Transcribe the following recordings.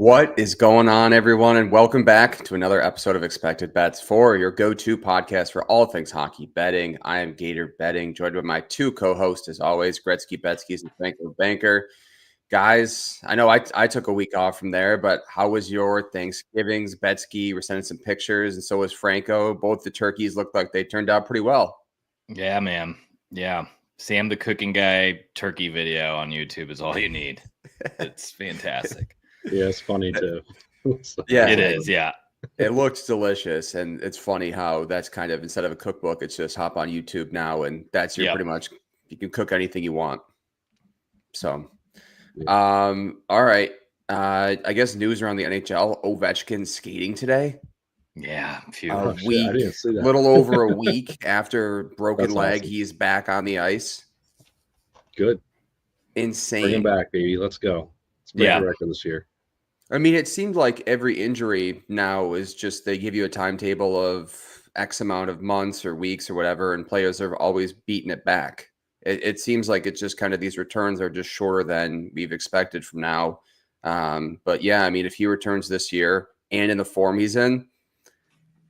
What is going on, everyone, and welcome back to another episode of Expected Bets for your go-to podcast for all things hockey betting. I am Gator Betting, joined by my two co-hosts, as always, Gretzky Betskis and Franco Banker. Guys, I know I took a week off from there, but how was your Thanksgivings? Betsky, we're sending some pictures, and so was Franco. Both the turkeys looked like they turned out pretty well. Yeah, man. Yeah. Sam the Cooking Guy turkey video on YouTube is all you need. It's fantastic. Yeah, it's funny too. Yeah, it is. Yeah. It looks delicious, and it's funny how that's kind of, instead of a cookbook, it's just hop on YouTube now, and that's your pretty much, you can cook anything you want. So, all right. I guess news around the NHL. Ovechkin skating today. Yeah, a week, little over a week after broken leg, awesome. He's back on the ice. Good, insane. Bring him back, baby. Let's go. Let's break the record this year. I mean, it seemed like every injury now is just they give you a timetable of X amount of months or weeks or whatever, and players have always beaten it back. It seems like it's just kind of these returns are just shorter than we've expected from now. But yeah, I mean, if he returns this year and in the form he's in,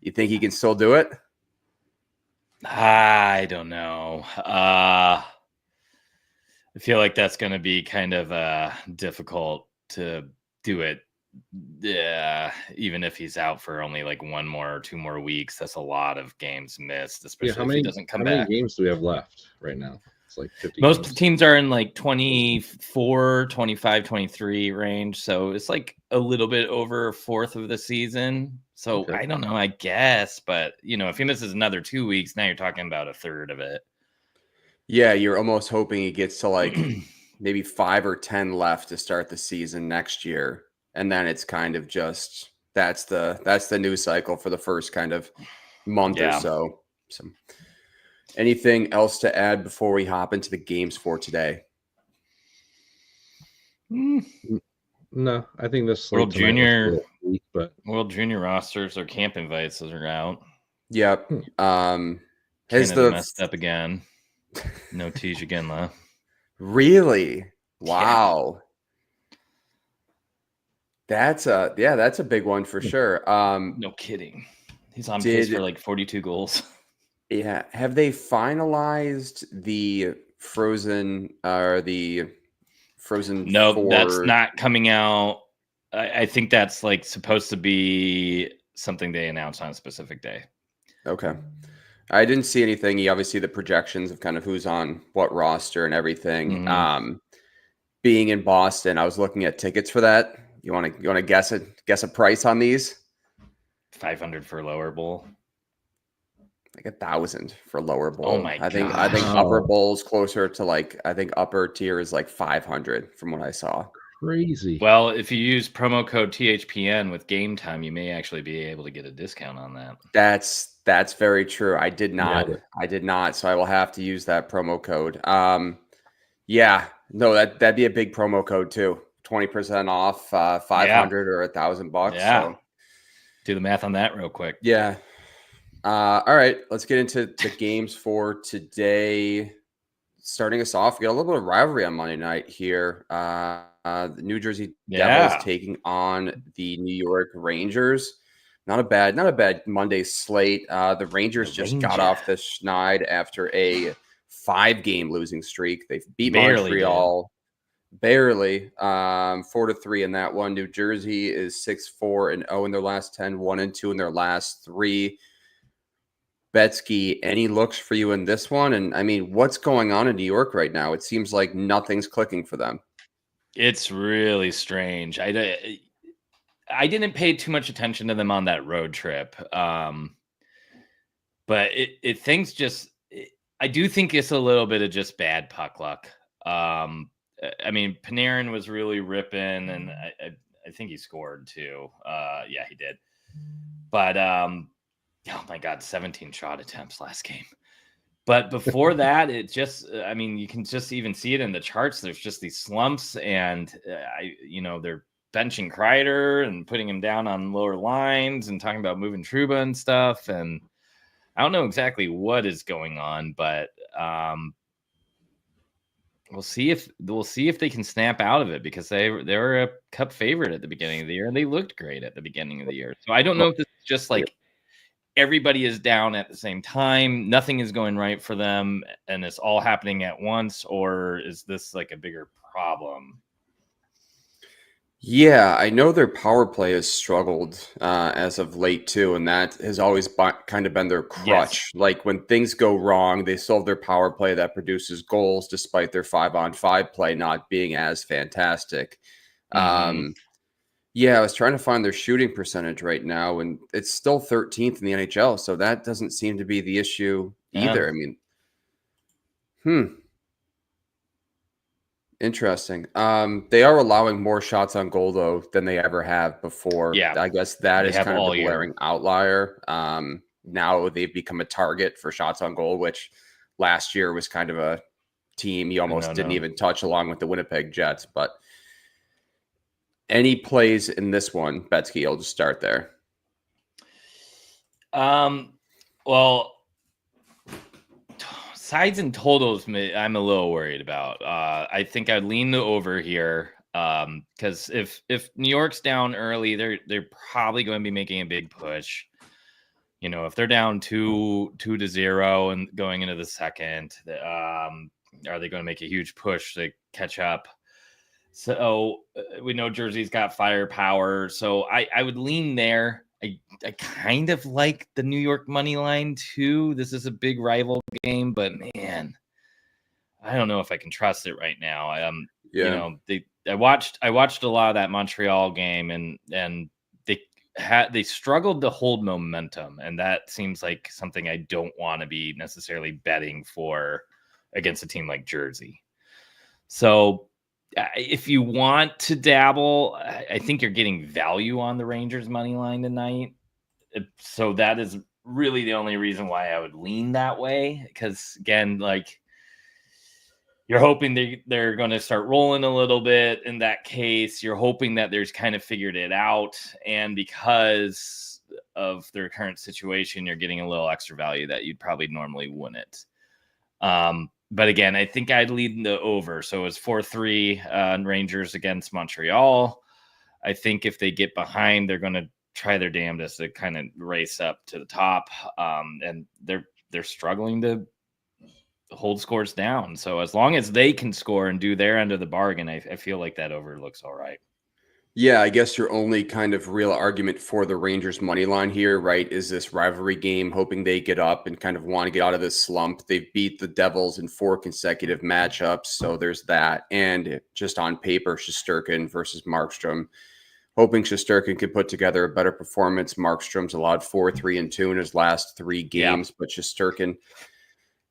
you think he can still do it? I don't know. I feel like that's going to be kind of difficult to do it. Yeah, even if he's out for only like 1 more or 2 more weeks, that's a lot of games missed, especially if he doesn't come back. How many games do we have left right now? It's like 50 Most games. Teams are in like 24, 25, 23 range. So it's like a little bit over a fourth of the season. So okay. I don't know, I guess. But, you know, if he misses another 2 weeks, now you're talking about a third of it. Yeah, you're almost hoping he gets to like maybe 5 or 10 left to start the season next year. And then it's kind of just that's the news cycle for the first kind of month or so. So anything else to add before we hop into the games for today? No, I think this World Junior rosters or camp invites are out. Yep. Canada messed up again. No Tej Ginla. Really? Wow. Yeah. That's a big one for sure. No kidding. He's on pace for like 42 goals. Yeah. Have they finalized the Frozen No, 4? That's not coming out. I think that's like supposed to be something they announce on a specific day. Okay. I didn't see anything. You obviously the projections of kind of who's on what roster and everything. Mm-hmm. Being in Boston, I was looking at tickets for that. You want to guess a price on these? 500 for lower bowl. Like 1,000 for lower bowl. Oh my God. I think upper bowl's closer to like, I think upper tier is like 500 from what I saw. Crazy. Well, if you use promo code THPN with Game Time, you may actually be able to get a discount on that. That's very true. I did not. So I will have to use that promo code. Yeah, no, that'd be a big promo code too. 20% off, 500 or $1,000. Yeah. So. Do the math on that real quick. Yeah. All right, let's get into the games for today. Starting us off, we got a little bit of rivalry on Monday night here. The New Jersey Devils taking on the New York Rangers. Not a bad Monday slate. The Rangers just got off the schneid after a 5-game losing streak. They've beat Montreal. Barely 4-3 in that one. New Jersey is 6-4-0 in their last 10, 1-2 in their last 3. Betsky, any looks for you in this one? And I mean, what's going on in New York right now? It seems like nothing's clicking for them. It's really strange. I didn't pay too much attention to them on that road trip. But things just, I do think it's a little bit of just bad puck luck. I mean, Panarin was really ripping, and I think he scored too. Yeah, he did. But oh my God, 17 shot attempts last game. But before that, it just, I mean, you can just even see it in the charts. There's just these slumps, and they're benching Kreider and putting him down on lower lines and talking about moving Trouba and stuff. And I don't know exactly what is going on, but we'll see if they can snap out of it, because they were a cup favorite at the beginning of the year and they looked great at the beginning of the year. So I don't know if this is just like everybody is down at the same time, nothing is going right for them, and it's all happening at once, or is this like a bigger problem? Yeah, I know their power play has struggled as of late too, and that has always kind of been their crutch. Yes. Like when things go wrong, they still have their power play that produces goals, despite their 5-on-5 play not being as fantastic. Yeah, I was trying to find their shooting percentage right now, and it's still 13th in the NHL, so that doesn't seem to be the issue either. I mean, interesting. They are allowing more shots on goal though than they ever have before. Yeah, I guess that is kind of the year. glaring outlier. Now they've become a target for shots on goal, which last year was kind of a team you almost didn't even touch, along with the Winnipeg Jets. But any plays in this one, Betsky? I'll just start there. Well, sides and totals, I'm a little worried about. I think I'd lean the over here, because if New York's down early, they're probably going to be making a big push. You know, if they're down 2-0 and going into the second, are they going to make a huge push to catch up? So we know Jersey's got firepower, so I would lean there. I kind of like the New York money line too. This is a big rival game, but man, I don't know if I can trust it right now. You know, I watched a lot of that Montreal game, and they struggled to hold momentum, and that seems like something I don't want to be necessarily betting for against a team like Jersey. So if you want to dabble, I think you're getting value on the Rangers money line tonight. So that is really the only reason why I would lean that way. Because again, like, you're hoping they're going to start rolling a little bit. In that case, you're hoping that there's kind of figured it out. And because of their current situation, you're getting a little extra value that you'd probably normally wouldn't. But again, I think I'd lead the over. So it's 4-3 Rangers against Montreal. I think if they get behind, they're going to try their damnedest to kind of race up to the top. And they're struggling to hold scores down. So as long as they can score and do their end of the bargain, I feel like that over looks all right. Yeah, I guess your only kind of real argument for the Rangers money line here, right, is this rivalry game, hoping they get up and kind of want to get out of this slump. They've beat the Devils in 4 consecutive matchups, so there's that. And just on paper, Shesterkin versus Markstrom, hoping Shesterkin could put together a better performance. Markstrom's allowed 4-3-2 in his last 3 games, but Shesterkin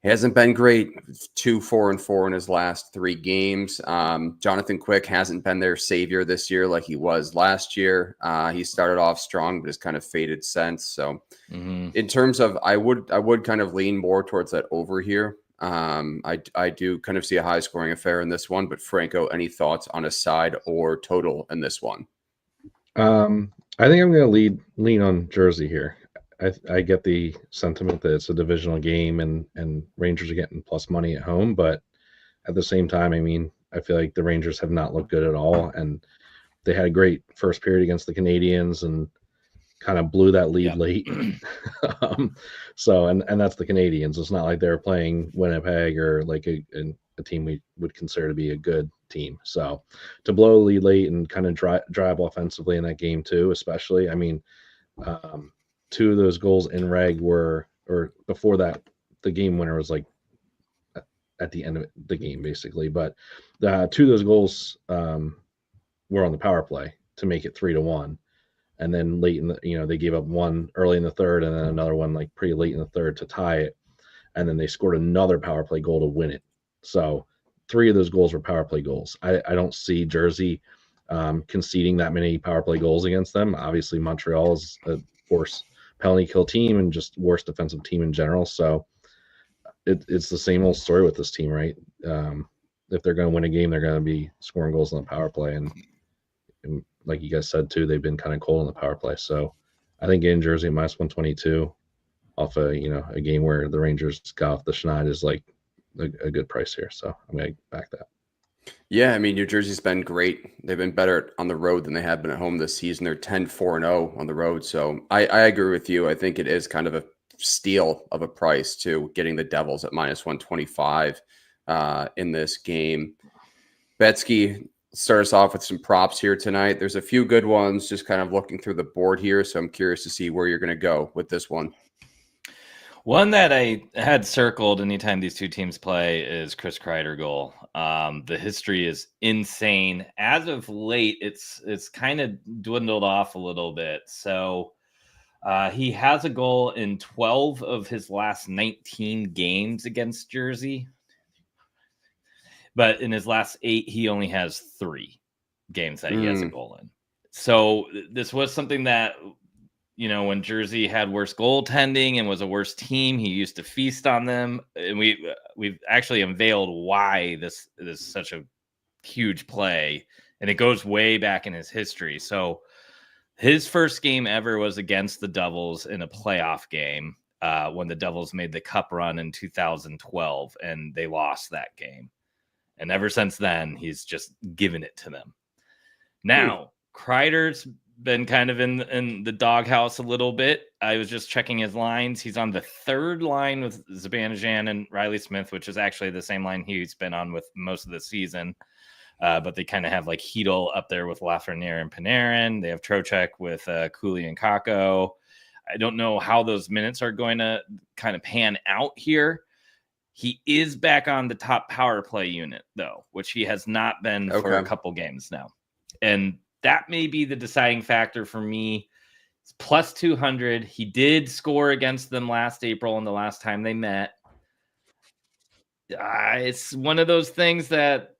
hasn't been great. 2-4-4 in his last 3 games. Jonathan Quick hasn't been their savior this year like he was last year. He started off strong, but has kind of faded since. So in terms of, I would kind of lean more towards that over here. I do kind of see a high scoring affair in this one, but Franco, any thoughts on a side or total in this one? I think I'm going to lean on Jersey here. I get the sentiment that it's a divisional game and Rangers are getting plus money at home, but at the same time, I mean, I feel like the Rangers have not looked good at all, and they had a great first period against the Canadiens and kind of blew that lead late. So, and that's the Canadiens. It's not like they're playing Winnipeg or like a team we would consider to be a good team. So to blow a lead late and kind of drive offensively in that game too, especially, I mean, 2 of those goals in reg were, or before that, the game winner was like at the end of the game, basically. But 2 of those goals were on the power play to make it 3-1. And then late in the, they gave up one early in the third and then another one like pretty late in the third to tie it. And then they scored another power play goal to win it. So 3 of those goals were power play goals. I don't see Jersey conceding that many power play goals against them. Obviously, Montreal is a worse penalty kill team and just worse defensive team in general. So it's the same old story with this team, right? If they're going to win a game, they're going to be scoring goals on the power play. And like you guys said too, they've been kind of cold on the power play. So I think in Jersey minus 122 off a game where the Rangers got off the schneid is like a good price here. So I'm going to back that. Yeah, I mean, New Jersey's been great. They've been better on the road than they have been at home this season. They're 10-4-0 on the road. So I agree with you. I think it is kind of a steal of a price too, getting the Devils at -125 in this game. Betsky, start us off with some props here tonight. There's a few good ones, just kind of looking through the board here. So I'm curious to see where you're going to go with this one. One that I had circled anytime these two teams play is Chris Kreider goal. The history is insane. As of late, it's kind of dwindled off a little bit. So he has a goal in 12 of his last 19 games against Jersey. But in his last 8, he only has 3 games that he has a goal in. So this was something that, when Jersey had worse goaltending and was a worse team, he used to feast on them. And we've actually unveiled why this is such a huge play. And it goes way back in his history. So his first game ever was against the Devils in a playoff game when the Devils made the cup run in 2012, and they lost that game. And ever since then, he's just given it to them. Now, Kreider's been kind of in the doghouse a little bit. I was just checking his lines. He's on the 3rd line with Zibanejad and Riley Smith, which is actually the same line he's been on with most of the season. But they kind of have like Hedl up there with Lafreniere and Panarin. They have Trocheck with Cooley and Kakko. I don't know how those minutes are going to kind of pan out here. He is back on the top power play unit, though, which he has not been for a couple games now. And that may be the deciding factor for me. It's plus 200. He did score against them last April and the last time they met. It's one of those things that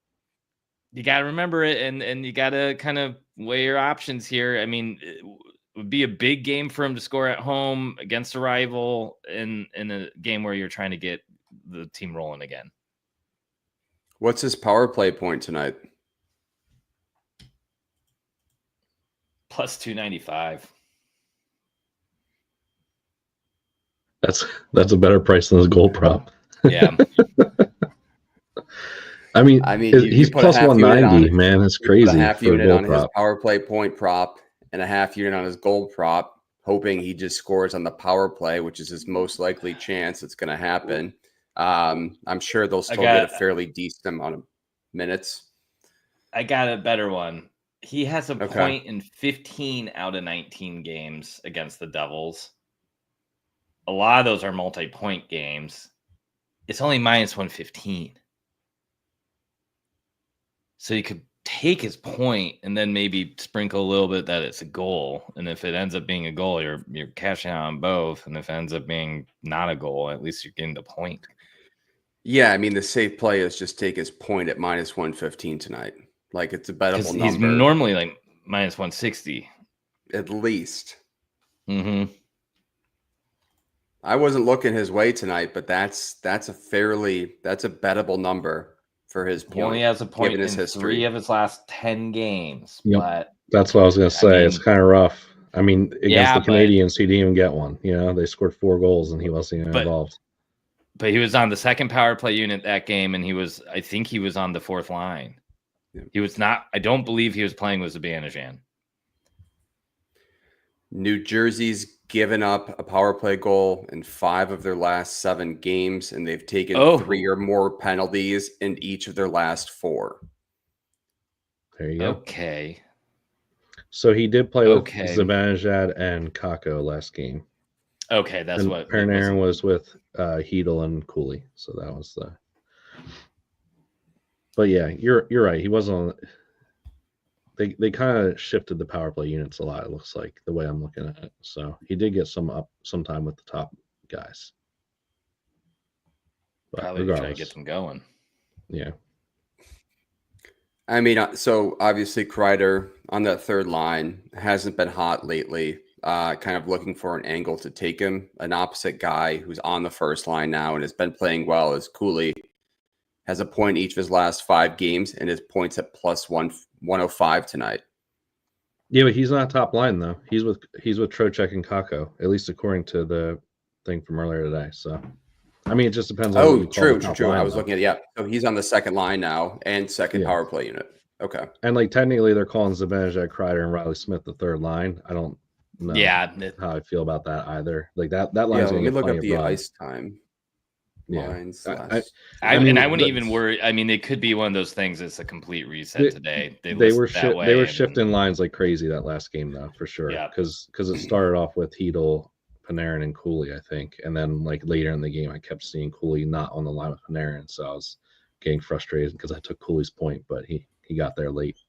you got to remember it, and you got to kind of weigh your options here. I mean, it would be a big game for him to score at home against a rival in a game where you're trying to get the team rolling again. What's his power play point tonight? Plus 295. That's a better price than his goal prop. Yeah. I mean, he's plus 190, man. It's crazy. Put a half unit on prop. His power play point prop and a half unit on his goal prop, hoping he just scores on the power play, which is his most likely chance it's going to happen. I'm sure they'll still get a fairly decent amount of minutes. I got a better one. He has a point in 15 out of 19 games against the Devils. A lot of those are multi-point games. It's only minus 115. So you could take his point and then maybe sprinkle a little bit that it's a goal. And if it ends up being a goal, you're cashing out on both. And if it ends up being not a goal, at least you're getting the point. Yeah, I mean, the safe play is just take his point at minus 115 tonight. Like, it's a bettable number. He's normally like minus 160. At least. Mm-hmm. I wasn't looking his way tonight, but that's a bettable number for his point. He only has a point in his 3 of his last 10 games. Yep. But that's what I was going to say. It's kind of rough. I mean, against the Canadians, he didn't even get one. They scored 4 goals and he wasn't even involved. But he was on the second power play unit that game, and I think he was on the 4th line. Yeah. He was not. I don't believe he was playing with Zibanejad. New Jersey's given up a power play goal in 5 of their last 7 games, and they've taken 3 or more penalties in each of their last 4. There you go. Okay. So he did play with Zibanejad and Kakko last game. Okay, that's and what Panarin was with Hedl and Cooley. So that was the. But yeah, you're right. He wasn't on. They kind of shifted the power play units a lot. It looks like the way I'm looking at it. So he did get some time with the top guys. But probably try to get them going. Yeah. I mean, so obviously Kreider on that 3rd line hasn't been hot lately. Kind of looking for an angle to take him. An opposite guy who's on the 1st line now and has been playing well is Cooley. Has a point each of his last 5 games, and his points at plus 105 tonight. Yeah, but he's not top line though. He's with Trocheck and Kakko, at least according to the thing from earlier today. So I mean, it just depends on what you call true. the top line, I was though. looking at So he's on the second line now and second power play unit. Okay. And like technically, they're calling Zibanejad, Kreider, and Riley Smith the third line. I don't know how I feel about that either. Like that line's let going me to look up of the run. ice time. Lines. I wouldn't even worry. I mean, it could be one of those things. It's a complete reset today. They were shifting lines like crazy that last game, though, for sure. Yeah, because it started off with Hedl, Panarin, and Cooley, I think, and then like later in the game, I kept seeing Cooley not on the line with Panarin, so I was getting frustrated because I took Cooley's point, but he got there late.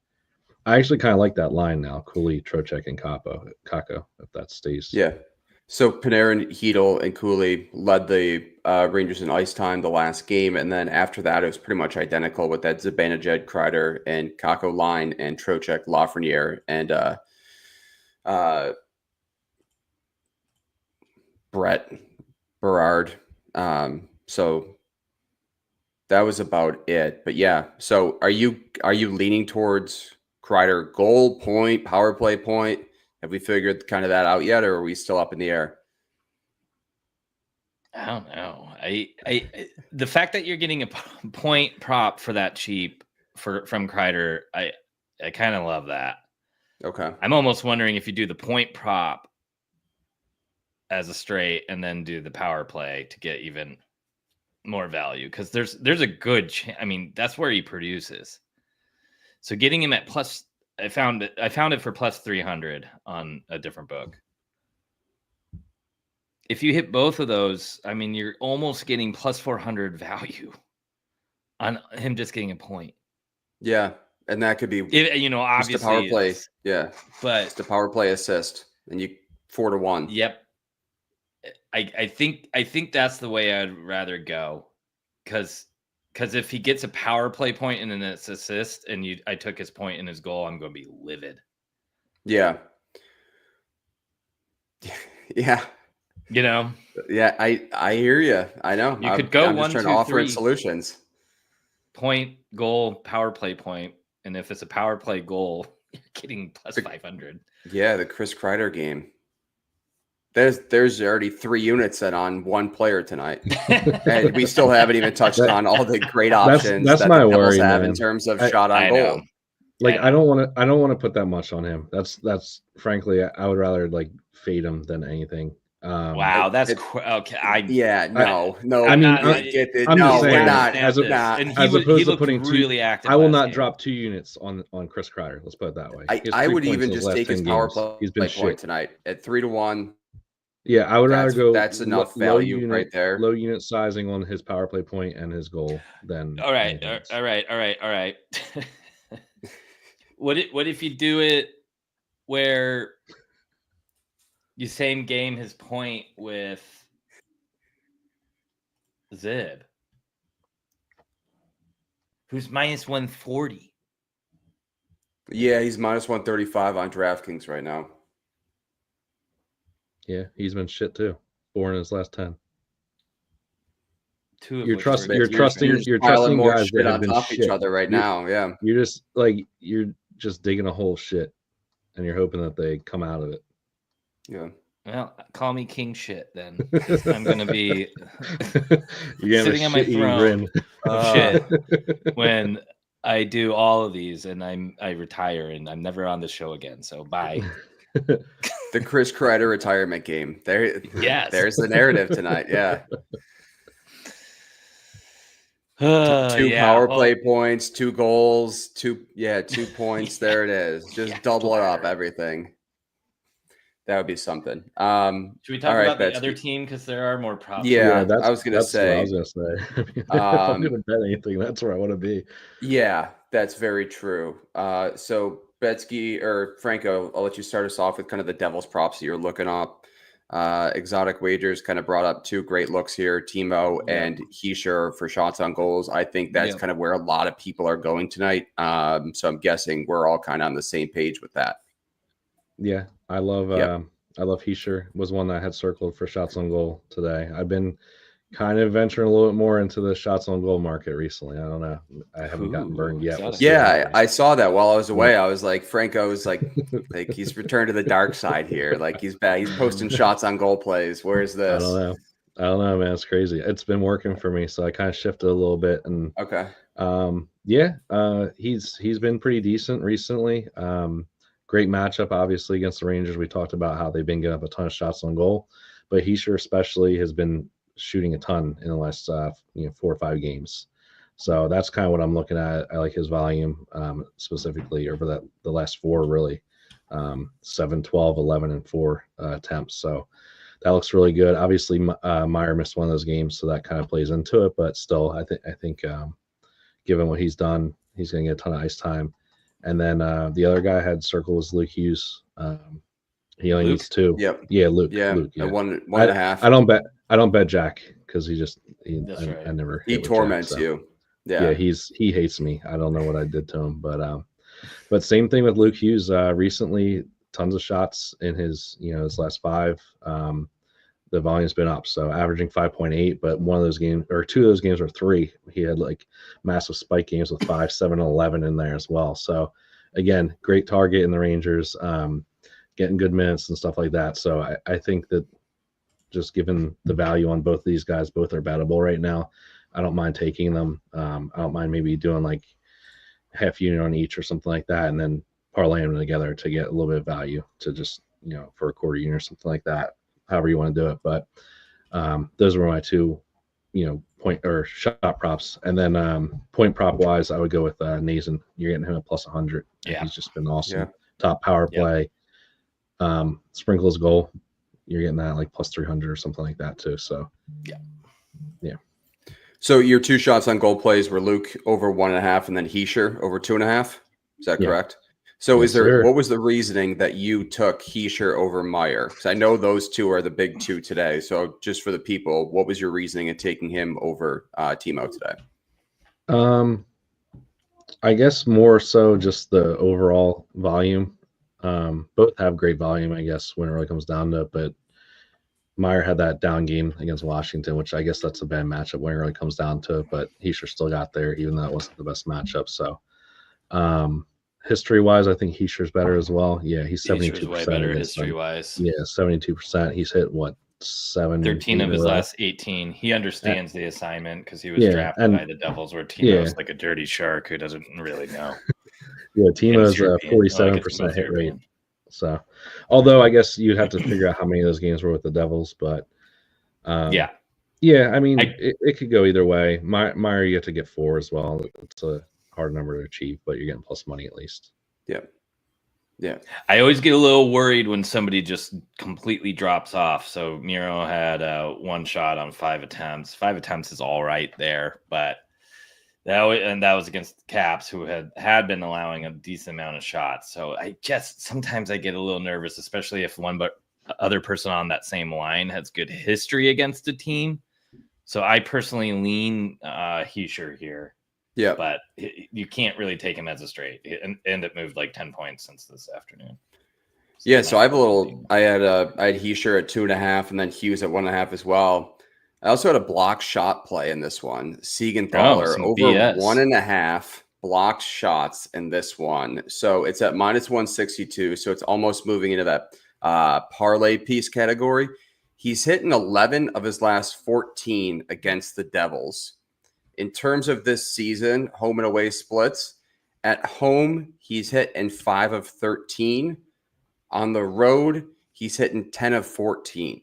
I actually kind of like that line now: Cooley, Trocheck, and Kakko. If that stays, yeah. So Panarin, Hedl, and Cooley led the Rangers in ice time the last game, and then after that, it was pretty much identical with that Zibanejad, Kreider, and Kakko line, and Trocheck, Lafreniere, and Brett Berard. So that was about it. But yeah, so are you leaning towards Kreider goal, point, power play point? Have we figured kind of that out yet, or are we still up in the air? I don't know. I the fact that you're getting a point prop for that cheap from Kreider, I kind of love that. Okay. I'm almost wondering if you do the point prop as a straight and then do the power play to get even more value, because there's a good I mean, that's where he produces. So getting him at plus, I found it for plus 300 on a different book. If you hit both of those, I mean, you're almost getting plus 400 value on him just getting a point. Yeah, and that could be, obviously just a power play. Yeah, but just a power play assist, and you 4-1. Yep. I think that's the way I'd rather go, because if he gets a power play point and an assist, and I took his point and his goal, I'm going to be livid. Yeah. Yeah. Yeah, I hear you. I know. You could go I'm 1, just trying 2, to offer 3 solutions. Point, goal, power play point, and if it's a power play goal, you're getting plus 500. Yeah, the Chris Kreider game. There's already 3 units set on one player tonight, and we still haven't even touched on all the great options that's that my the Devils worry, have man. in terms of shot on goal. Like I don't want to put that much on him. That's frankly, I would rather like fade him than anything. Wow, that's okay. I mean, I'm just saying, we're not. And as opposed to putting really active, I will not drop 2 units on Chris Kreider. Let's put it that way. I would even just take his power play. He's been point tonight at 3-1. Yeah, I would rather go. That's enough value right there. Low unit sizing on his power play point and his goal. Then all right. What if you do it where you same game his point with Zib, who's minus 140? Yeah, he's minus 135 on DraftKings right now. Yeah, he's been shit too. 4 in his last 10. You're trusting guys that have been shit. Each other right now. Yeah, you're just digging a hole shit, and you're hoping that they come out of it. Yeah. Well, call me king shit then. I'm going to be sitting on my throne shit when I do all of these, and I retire, and I'm never on the show again. So bye. The Chris Kreider retirement game. Yes. There's the narrative tonight. Yeah. 2 power play points, 2 goals, 2 points. There it is. Just double it up, everything. That would be something. Should we talk about the other team, because there are more props? Yeah, I was going to say. If I'm going to bet anything, that's where I want to be. Yeah, that's very true. So Betsky or Franco, I'll let you start us off with kind of the Devils props that you're looking up. Exotic Wagers kind of brought up 2 great looks here, Timo and Hischier for shots on goals. I think that's kind of where a lot of people are going tonight. So I'm guessing we're all kind of on the same page with that. Yeah, I love Hischier. Was one that I had circled for shots on goal today. I've been kind of venturing a little bit more into the shots on goal market recently. I don't know. I haven't gotten burned yet. I saw that while I was away. I was like, Franco's like he's returned to the dark side here. Like he's posting shots on goal plays. Where's this? I don't know. I don't know, man. It's crazy. It's been working for me, so I kind of shifted a little bit, and Okay. he's been pretty decent recently. Great matchup, obviously, against the Rangers. We talked about how they've been getting up a ton of shots on goal, but Heischer especially has been shooting a ton in the last 4 or 5 games. So that's kind of what I'm looking at. I like his volume specifically over the last 4 really, 7, 12, 11, and 4 attempts. So that looks really good. Obviously, Meyer missed one of those games, so that kind of plays into it. But still, I think given what he's done, he's going to get a ton of ice time. And then the other guy I had circled was Luke Hughes. He only needs 2. Yep. Yeah, Luke. Yeah. Luke, yeah. One and a half. I don't bet Jack because That's right. I never. He torments Jack, so. you. Yeah. He hates me. I don't know what I did to him, but same thing with Luke Hughes. Recently, tons of shots in his his last 5. The volume's been up, so averaging 5.8. But one of those games, or 2 of those games, or 3, he had like massive spike games with 5, 7, and 11 in there as well. So again, great target in the Rangers, getting good minutes and stuff like that. So I think that just given the value on both of these guys, both are bettable right now. I don't mind taking them. I don't mind maybe doing like half unit on each or something like that, and then parlaying them together to get a little bit of value to just for a quarter unit or something like that. However you want to do it, but those were my 2, point or shot props. And then point prop wise, I would go with Nazen. You're getting him at plus 100. Yeah, he's just been awesome. Yeah. Top power play, sprinkles goal. You're getting that like plus 300 or something like that too. So yeah. So your 2 shots on goal plays were Luke over 1.5, and then Heischer over 2.5. Is that correct? So yes, sir. What was the reasoning that you took Heischer over Meyer? Because I know those 2 are the big 2 today. So just for the people, what was your reasoning in taking him over Timo today? I guess more so just the overall volume. Both have great volume, I guess, when it really comes down to it. But Meyer had that down game against Washington, which I guess that's a bad matchup when it really comes down to it. But Heischer still got there, even though it wasn't the best matchup. So history-wise, I think Heischer's better as well. Yeah, he's 72%. Way better history-wise. Yeah, 72%. He's hit, 13 of his last 18. He understands the assignment because he was drafted by the Devils, where Timo's like a dirty shark who doesn't really know. Yeah, Timo's a 47% hit rate. So, although I guess you'd have to figure out how many of those games were with the Devils, but I mean, it could go either way. Meyer, you have to get 4 as well. It's a hard number to achieve, but you're getting plus money at least. Yeah. I always get a little worried when somebody just completely drops off. So Miro had 1 shot on 5 attempts. 5 attempts is all right there, but that was against the Caps, who had been allowing a decent amount of shots. So sometimes I get a little nervous, especially if one other person on that same line has good history against a team. So I personally lean Heischer here. Yeah. But you can't really take him as a straight. And it moved like 10 points since this afternoon. So I had Heischer at 2.5 and then Hughes at 1.5 as well. I also had a block shot play in this one. Siegenthaler over BS. 1.5 blocked shots in this one. So it's at minus 162. So it's almost moving into that parlay piece category. He's hitting 11 of his last 14 against the Devils. In terms of this season, home and away splits, at home, he's hit in 5 of 13. On the road, he's hitting 10 of 14.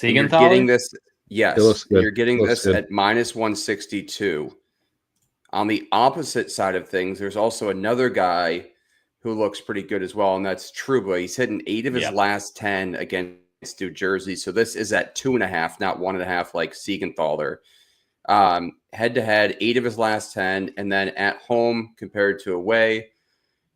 You're getting this, yes. You're getting this at minus 162. On the opposite side of things, there's also another guy who looks pretty good as well, and that's Trouba. He's hitting 8 of his last 10 against New Jersey. So this is at 2.5, not 1.5 like Siegenthaler. Head-to-head, 8 of his last 10, and then at home compared to away,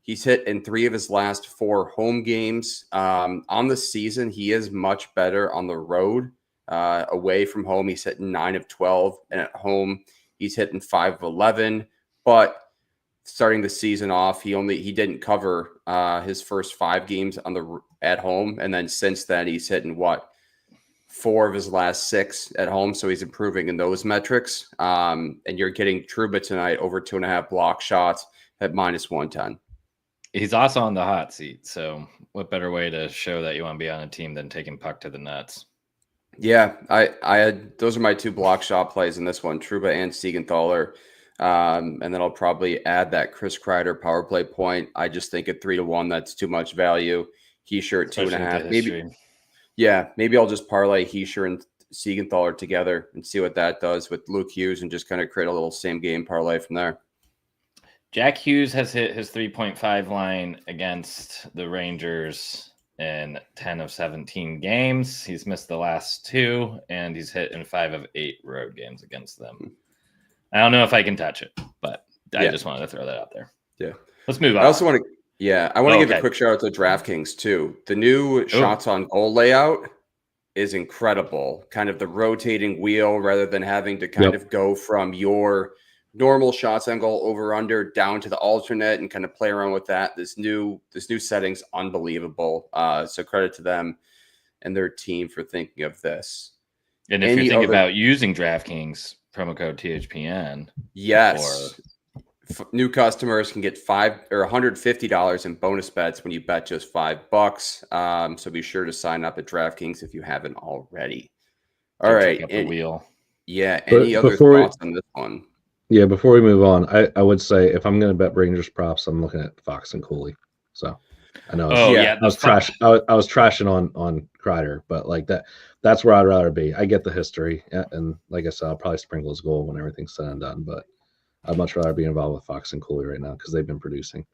he's hit in 3 of his last 4 home games. On the season, he is much better on the road. Away from home, he's hitting 9 of 12, and at home, he's hitting 5 of 11. But starting the season off, he didn't cover his first 5 games at home, and then since then, he's hitting 4 of his last 6 at home, so he's improving in those metrics. And you're getting Trouba tonight over 2.5 block shots at minus 110. He's also on the hot seat. So what better way to show that you want to be on a team than taking puck to the nuts? Yeah, I had those are my two block shot plays in this one, Trouba and Siegenthaler. And then I'll probably add that Chris Kreider power play point. I just think at 3-1, that's too much value. Heischer at 2.5. Maybe I'll just parlay Heischer and Siegenthaler together and see what that does with Luke Hughes and just kind of create a little same game parlay from there. Jack Hughes has hit his 3.5 line against the Rangers in 10 of 17 games. He's missed the last 2, and he's hit in 5 of 8 road games against them. I don't know if I can touch it, but I just wanted to throw that out there. Yeah. Let's move on. I also want to give a quick shout out to DraftKings too. The new shots on goal layout is incredible. Kind of the rotating wheel rather than having to kind of go from your normal shots on goal over under down to the alternate and kind of play around with that. This new setting's unbelievable. So credit to them and their team for thinking of this. And if you're thinking about using DraftKings, promo code THPN. Yes. New customers can get $150 in bonus bets when you bet just $5. So be sure to sign up at DraftKings if you haven't already. All right. Check out the wheel. Yeah. Any other thoughts on this one? Yeah, before we move on, I would say if I'm going to bet Rangers props, I'm looking at Fox and Cooley. So I know. I was trashing on Kreider, but like that's where I'd rather be. I get the history, and like I said, I'll probably sprinkle his goal when everything's said and done. But I'd much rather be involved with Fox and Cooley right now because they've been producing.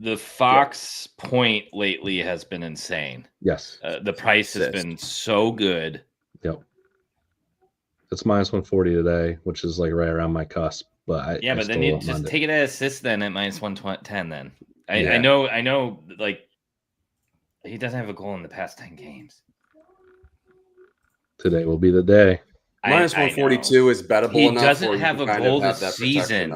The Fox point lately has been insane. Yes, the price has been so good. Yep. It's minus 140 today, which is like right around my cusp. But then you just take it at assist then at minus 110 then. I know like he doesn't have a goal in the past 10 games. Today will be the day. Minus 142 is bettable enough. He doesn't have a goal this season.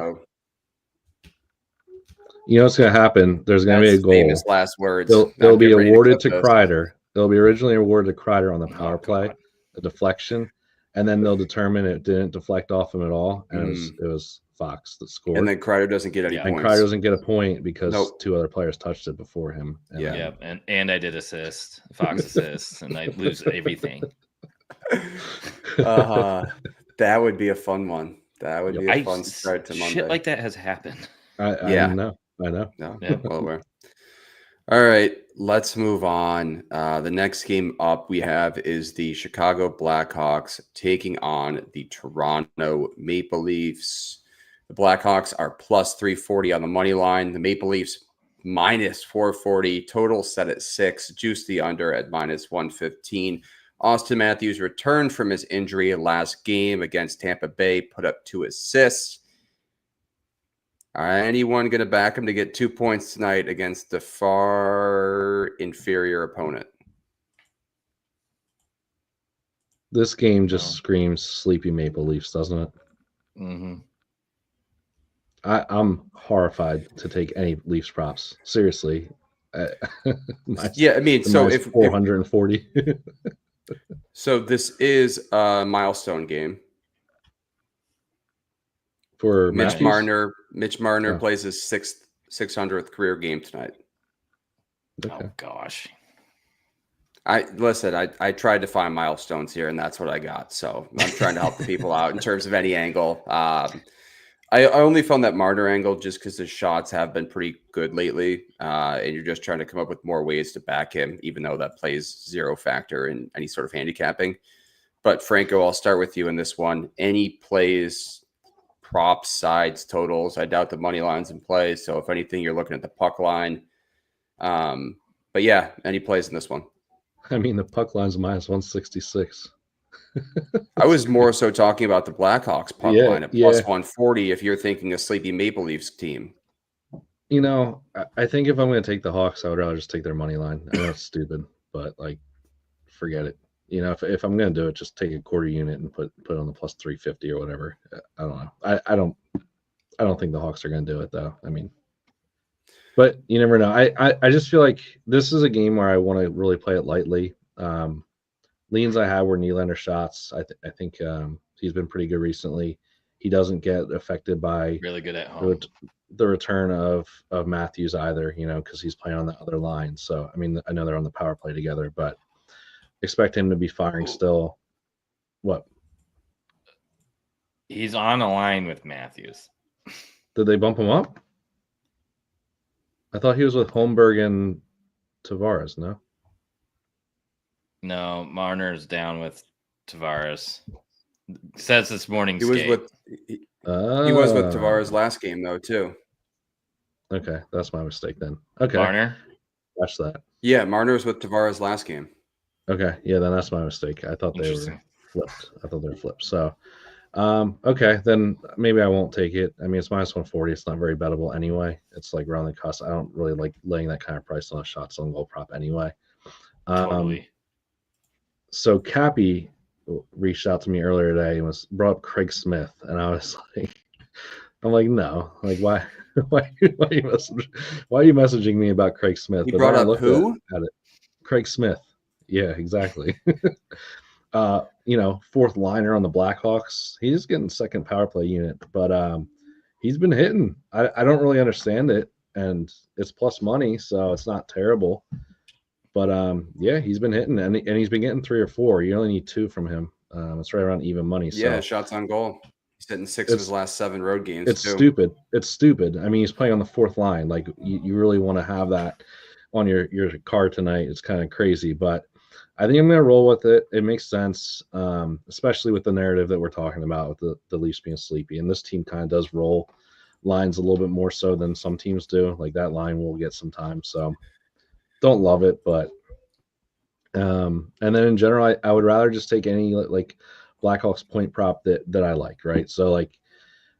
You know what's going to happen? There's going to be a goal. Famous last words. They'll be awarded to Kreider. They'll be originally awarded to Kreider on the power play, a deflection. And then they'll determine it didn't deflect off him at all, and it was Fox that scored. And then Kreider doesn't get any points. And Kreider doesn't get a point because 2 other players touched it before him. And I did assist, Fox assists, and I lose everything. That would be a fun one. That would be a fun start to Monday. Shit like that has happened. I know. No, well aware. All right, let's move on. The next game up we have is the Chicago Blackhawks taking on the Toronto Maple Leafs. The Blackhawks are plus 340 on the money line. The Maple Leafs minus 440. Total set at 6. Juice the under at minus 115. Austin Matthews returned from his injury last game against Tampa Bay, put up 2 assists. Anyone going to back him to get 2 points tonight against the far inferior opponent? This game just screams sleepy Maple Leafs, doesn't it? Mm-hmm. I'm horrified to take any Leafs props. Seriously. If 440. So this is a milestone game. For Mitch Marner plays his 600th career game tonight. Okay. Oh gosh. I tried to find milestones here, and that's what I got. So I'm trying to help the people out in terms of any angle. I only found that Marner angle just because his shots have been pretty good lately, and you're just trying to come up with more ways to back him, even though that plays zero factor in any sort of handicapping. But Franco, I'll start with you in this one. Any plays, props, sides, totals? I doubt the money line's in play, so if anything, you're looking at the puck line. But yeah, any plays in this one? I mean, the puck line's minus 166. I was more so talking about the Blackhawks puck line at plus 140 if you're thinking a sleepy Maple Leafs team. You know, I think if I'm going to take the Hawks, I would rather just take their money line. I know it's stupid, but like, forget it. You know, if I'm going to do it, just take a quarter unit and put on the plus 350 or whatever. I don't know. I don't think the Hawks are going to do it though. I mean, but you never know. I just feel like this is a game where I want to really play it lightly. Leans I had were Nylander shots. I think he's been pretty good recently. he doesn't get affected by really good at home. The return of Matthews either, because he's playing on the other line. So, I mean, I know they're on the power play together, but expect him to be firing still. What? He's on a line with Matthews. Did they bump him up? I thought he was with Holmberg and Tavares, no? No, Marner's down with Tavares. Says this morning. He was with Tavares last game though too. Okay, that's my mistake then. Okay, Marner. Watch that. Yeah, Marner was with Tavares last game. Okay, yeah, then that's my mistake. I thought they were flipped. So, okay, then maybe I won't take it. I mean, it's minus 140. It's not very bettable anyway. It's like around the cost. I don't really like laying that kind of price on a shots on goal prop anyway. Totally. So Cappy reached out to me earlier today and brought up Craig Smith, and I was like, no, like why are you messaging me about Craig Smith? He brought up who? At it. Craig Smith. Yeah, exactly. Fourth liner on the Blackhawks. He's getting second power play unit, but he's been hitting. I don't really understand it, and it's plus money, so it's not terrible. But yeah, he's been hitting, and he's been getting 3 or 4. You only need 2 from him. It's right around even money. Yeah, shots on goal. He's hitting 6 of his last 7 road games. It's stupid. It's stupid. I mean, he's playing on the fourth line. Like you really want to have that on your card tonight. It's kind of crazy, but I think I'm going to roll with it. It makes sense, especially with the narrative that we're talking about with the Leafs being sleepy. And this team kind of does roll lines a little bit more so than some teams do. Like that line will get some time. So don't love it, but and then in general, I would rather just take any like Blackhawks point prop that I like, right? So like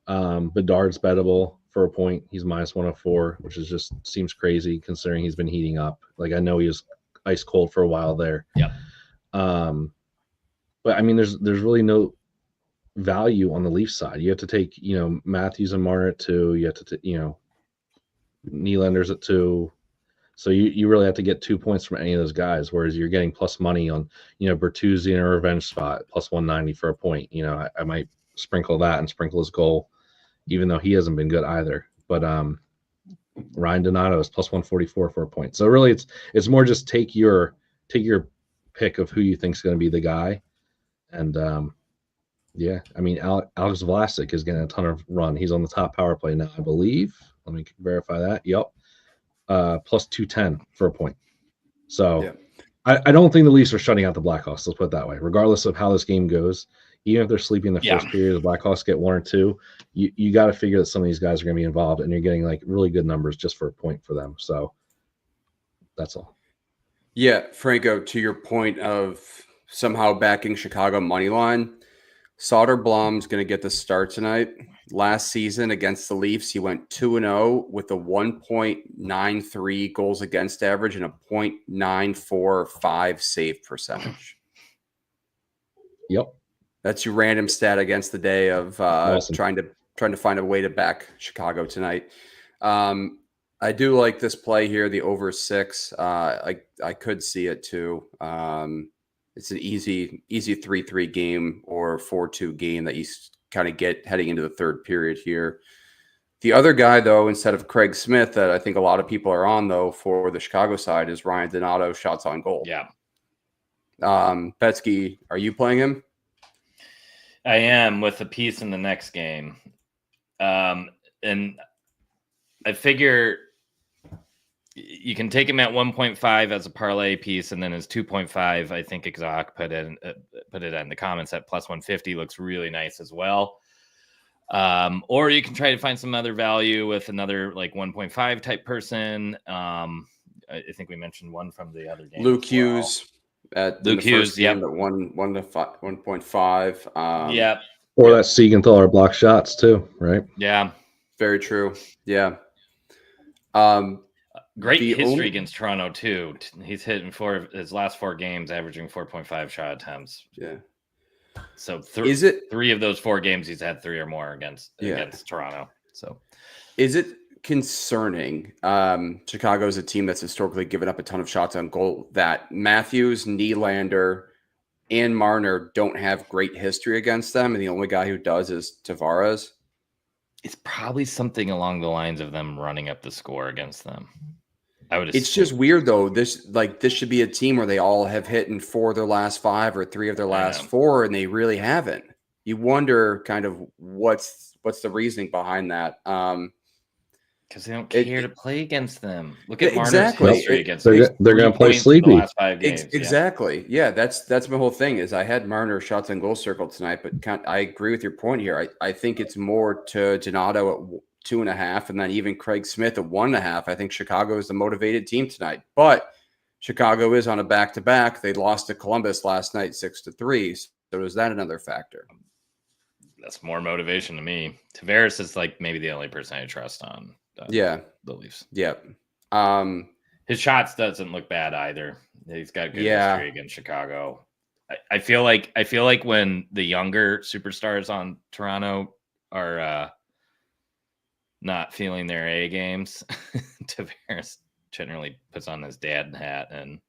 Bedard's bettable for a point. He's minus 104, which is just seems crazy considering he's been heating up. Like I know he was ice cold for a while there. Yeah. But I mean, there's really no value on the Leafs side. You have to take, Matthews and Marner at 2. You have to, Nylander's at 2. So you really have to get 2 points from any of those guys, whereas you're getting plus money on, Bertuzzi in a revenge spot, plus 190 for a point. I might sprinkle that and sprinkle his goal, even though he hasn't been good either. But Ryan Donato is plus 144 for a point. So really it's more just take your pick of who you think is going to be the guy. And yeah, I mean, Alex Vlasic is getting a ton of run. He's on the top power play now, I believe. Let me verify that. Yep. Plus 210 for a point. So yeah. I don't think the Leafs are shutting out the Blackhawks. Let's put it that way. Regardless of how this game goes, even if they're sleeping in the first period, the Blackhawks get 1 or 2. You got to figure that some of these guys are going to be involved, and you're getting like really good numbers just for a point for them. So that's all. Yeah, Franco, to your point of somehow backing Chicago money line, Soderblom's going to get the start tonight. Last season against the Leafs, he went 2-0 with a 1.93 goals against average and a 0.945 save percentage. Yep. That's your random stat against the day of awesome. trying to find a way to back Chicago tonight. I do like this play here, the over 6. I could see it too. It's an easy 3-3 game or 4-2 game that you kind of get heading into the third period here. The other guy, though, instead of Craig Smith, that I think a lot of people are on, though, for the Chicago side is Ryan Donato, shots on goal. Yeah. Betsky, are you playing him? I am, with a piece in the next game. And I figure you can take him at 1.5 as a parlay piece, and then his 2.5, I think Exoc put it in the comments at plus 150 looks really nice as well. Or you can try to find some other value with another like 1.5 type person. I think we mentioned one from the other game. Luke Hughes at Luke Hughes, at 1.5. Yeah. Or that Siegenthaler block shots too, right? Yeah. Very true. Yeah. Great history against Toronto too. He's hitting his last 4 games, averaging 4.5 shot attempts. Yeah. So 3 of those 4 games he's had 3 or more against Toronto. So is it concerning? Chicago's a team that's historically given up a ton of shots on goal. That Matthews, Nylander, and Marner don't have great history against them, and the only guy who does is Tavares. It's probably something along the lines of them running up the score against them. I would. It's just weird though. This should be a team where they all have hit in 4 of their last 5 or 3 of their last 4, and they really haven't. You wonder kind of what's the reasoning behind that. Because they don't care to play against them. Look at Marner's exactly. history against them. They're going to play sleepy. The last 5 games. Exactly. Yeah, that's my whole thing. Is I had Marner shots on goal circle tonight, but I agree with your point here. I think it's more to Donato at 2.5, and then even Craig Smith at 1.5. I think Chicago is the motivated team tonight, but Chicago is on a back-to-back. They lost to Columbus last night 6-3. So is that another factor? That's more motivation to me. Tavares is like maybe the only person I trust on. The Leafs. Yeah. His shots doesn't look bad either. He's got good history against Chicago. I feel like when the younger superstars on Toronto are not feeling their A games, Tavares generally puts on his dad hat and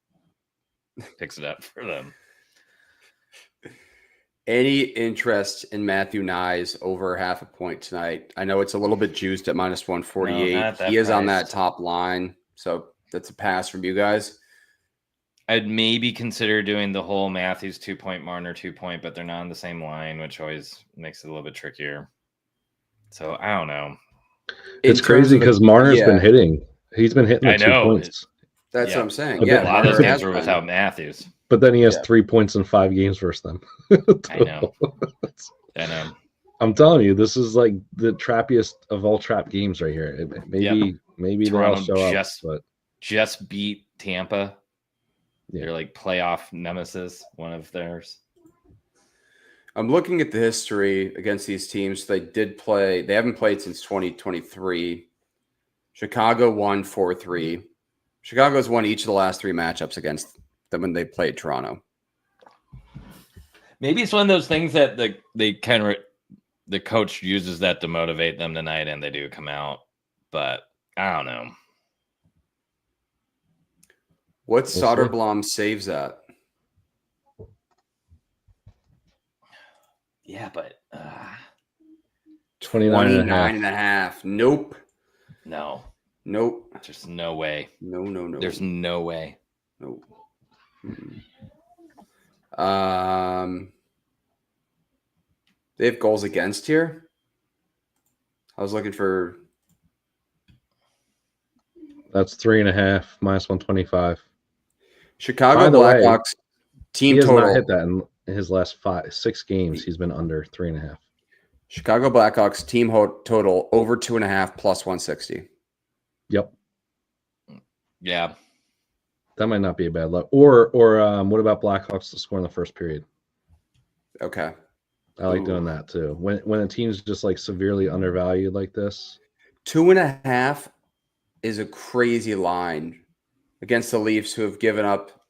picks it up for them. Any interest in Matthew Nyes over 0.5 point tonight? I know it's a little bit juiced at -148. He is on that top line, so that's a pass from you guys. I'd maybe consider doing the whole Matthews 2-point, Marner 2-point, but they're not on the same line, which always makes it a little bit trickier. So I don't know. It's crazy because Marner's been hitting. He's been hitting the 2 points. That's what I'm saying. A lot of those games were without Matthews. But then he has 3 points in 5 games versus them. I know. I'm telling you, this is like the trappiest of all trap games right here. Maybe Toronto they'll show up. But just beat Tampa. They're like playoff nemesis, one of theirs. I'm looking at the history against these teams. They haven't played since 2023. Chicago won 4-3. Chicago's won each of the last 3 matchups against them when they played Toronto. Maybe it's one of those things that the coach uses that to motivate them tonight, and they do come out. But I don't know. What's Soderblom saves at? Yeah, but 29.5. Nope. No. Nope. There's no way. No. There's no way. Nope. They have goals against here. I was looking for. That's 3.5 -125. Chicago Blackhawks team total. He has not hit that in his last 6 games. He's been under 3.5. Chicago Blackhawks team total over 2.5 +160. Yep. Yeah. That might not be a bad look. Or what about Blackhawks to score in the first period? Okay. I like doing that too. When a team's just like severely undervalued like this. 2.5 is a crazy line against the Leafs, who have given up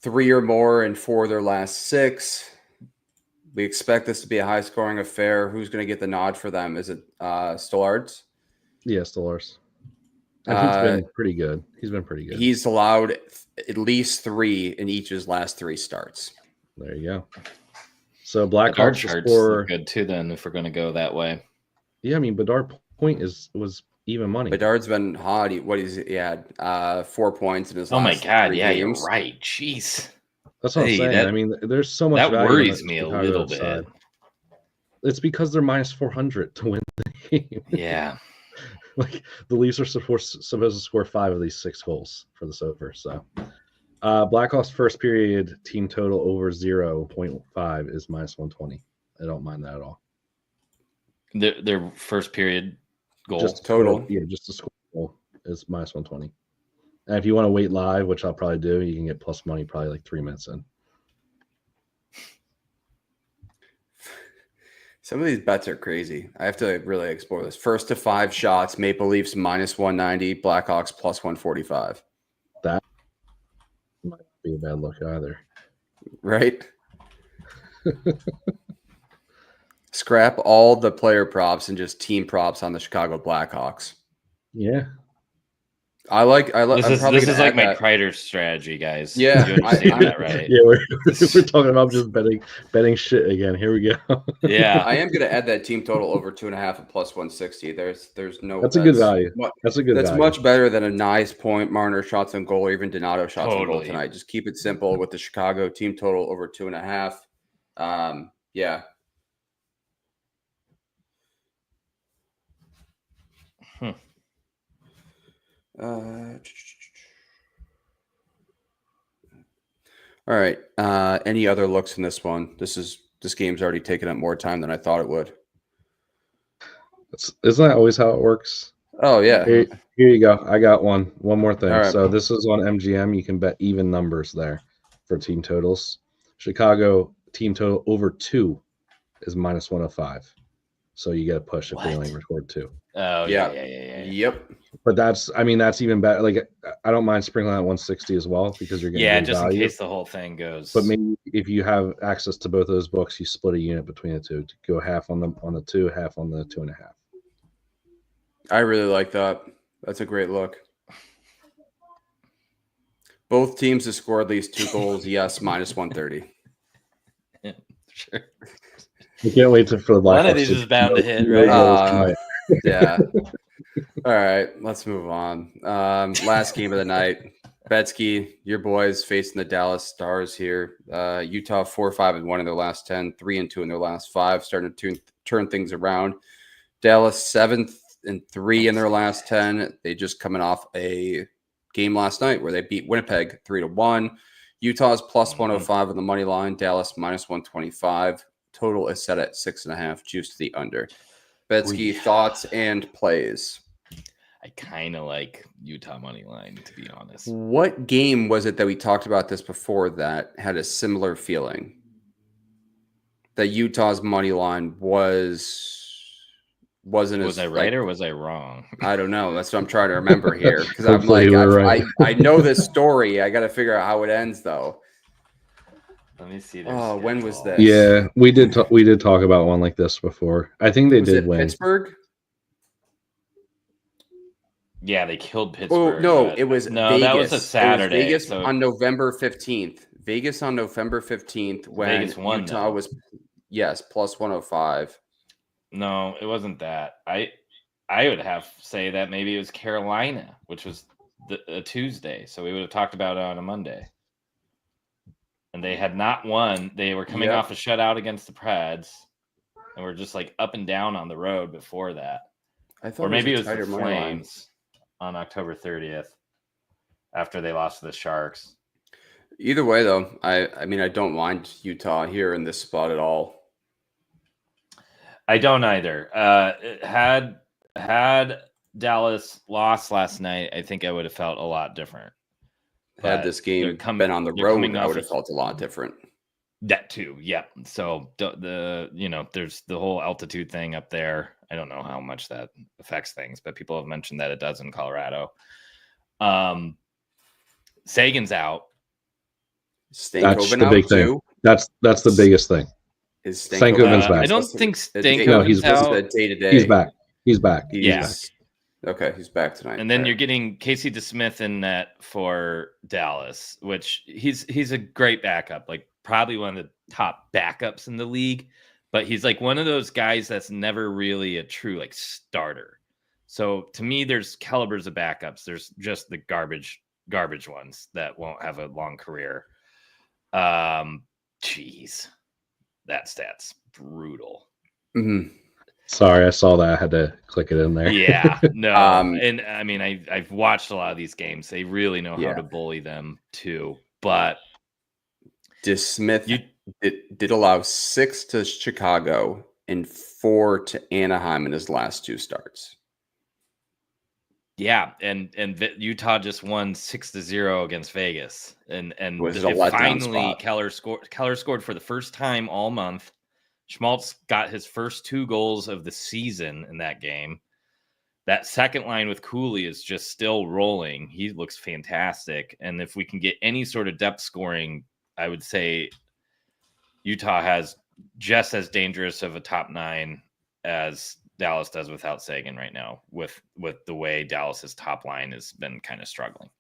3 or more in 4 of their last 6. We expect this to be a high-scoring affair. Who's going to get the nod for them? Is it Stollards? Yeah, Stollards. And he's been pretty good. He's allowed at least 3 in each of his last 3 starts. There you go. So Blackhawks score good too. Then, if we're going to go that way, yeah. I mean, Bedard point was even money. Bedard's been hot. He had 4 points in his last 3 games. You're right. Jeez, that's what I'm saying. I mean, there's so much that value worries me a little bit. Side. It's because they're -400 to win the game. Yeah. Like the Leafs are supposed to score 5 of these 6 goals for this over. So Blackhawks first period team total over 0.5 is -120. I don't mind that at all. Their first period goal just total. Just the score goal is -120. And if you want to wait live, which I'll probably do, you can get plus money probably like 3 minutes in. Some of these bets are crazy. I have to really explore this. First to 5 shots, Maple Leafs -190, Blackhawks +145. That might not be a bad look either. Right? Scrap all the player props and just team props on the Chicago Blackhawks. Yeah. This is like my Kreider strategy, guys. Yeah, you understand that, right? Yeah, we're talking about just betting shit again. Here we go. Yeah, I am going to add that team total over 2.5 and plus 160. There's no. That's a good value. That's a good. That's value. much better than a nice point Marner shots on goal or even Donato shots on goal Totally. tonight. Just keep it simple with the Chicago team total over 2.5. Yeah. All right. Any other looks in this one? This game's already taken up more time than I thought it would. Isn't that always how it works? Oh yeah. Here you go. I got one more thing. Right. So this is on MGM. You can bet even numbers there for team totals. Chicago team total over 2 is minus 105. So you get a push if they only record 2. Oh yeah. Yep. But that's even better. Like I don't mind sprinkling at 160 as well because you're getting just value. in case the whole thing goes. But maybe if you have access to both of those books, you split a unit between the two to go half on the 2, half on the 2.5. I really like that. That's a great look. Both teams have scored at least 2 goals. Yes, minus 130. Yeah, sure. I can't wait for the one of these is bound to hit, right? Yeah. All right, let's move on. Last game of the night. Betsky, your boys facing the Dallas Stars here. Utah 4-5-1 in their last 10, 3-2 in their last 5, starting to turn things around. Dallas 7-3 in their last 10. They just coming off a game last night where they beat Winnipeg 3-1. Utah's plus 105 on the money line. Dallas minus 125. Total is set at 6.5. Juice to the under. Betsky, thoughts and plays. I kind of like Utah money line, to be honest. What game was it that we talked about this before that had a similar feeling? That Utah's money line wasn't was I right or was I wrong? I don't know. That's what I'm trying to remember here because I'm like, I know this story. I got to figure out how it ends though. Let me see. Oh, when was this? Yeah, we did talk about one like this before. I think they did win. Pittsburgh. Yeah, they killed Pittsburgh. Oh no, it was Vegas. That was a Saturday. It was Vegas on November 15th. Vegas on November 15th when Vegas won, Utah was plus 105. No, it wasn't that. I would have to say that maybe it was Carolina, which was a Tuesday. So we would have talked about it on a Monday. And they had not won. They were coming off a shutout against the Preds, and were just like up and down on the road before that. I thought, or maybe it was the Flames on October 30th after they lost to the Sharks. Either way, though, I mean, I don't mind Utah here in this spot at all. I don't either. Had Dallas lost last night, I think I would have felt a lot different. Had this game been on the road, I would have felt a lot different. That too, yeah. So there's the whole altitude thing up there. I don't know how much that affects things, but people have mentioned that it does in Colorado. Sagan's out. That's the big thing. That's the biggest thing. Is Stankoven's back? I don't think Stankoven's out. Day-to-day. He's back. Yes. Okay, he's back tonight. And then you're getting Casey DeSmith in net for Dallas, which he's a great backup, like probably one of the top backups in the league. But he's like one of those guys that's never really a true like starter. So to me, there's calibers of backups. There's just the garbage ones that won't have a long career. Jeez, that stat's brutal. Mm-hmm. Sorry, I saw that. I had to click it in there. Yeah, no. And I mean, I've watched a lot of these games. They really know how to bully them too. But DeSmith did allow 6 to Chicago and 4 to Anaheim in his last 2 starts. Yeah, and Utah just won 6-0 against Vegas, and finally Keller scored for the first time all month. Schmaltz got his first 2 goals of the season in that game. That second line with Cooley is just still rolling. He looks fantastic, and if we can get any sort of depth scoring, I would say Utah has just as dangerous of a top 9 as Dallas does without Seguin right now with the way Dallas's top line has been kind of struggling.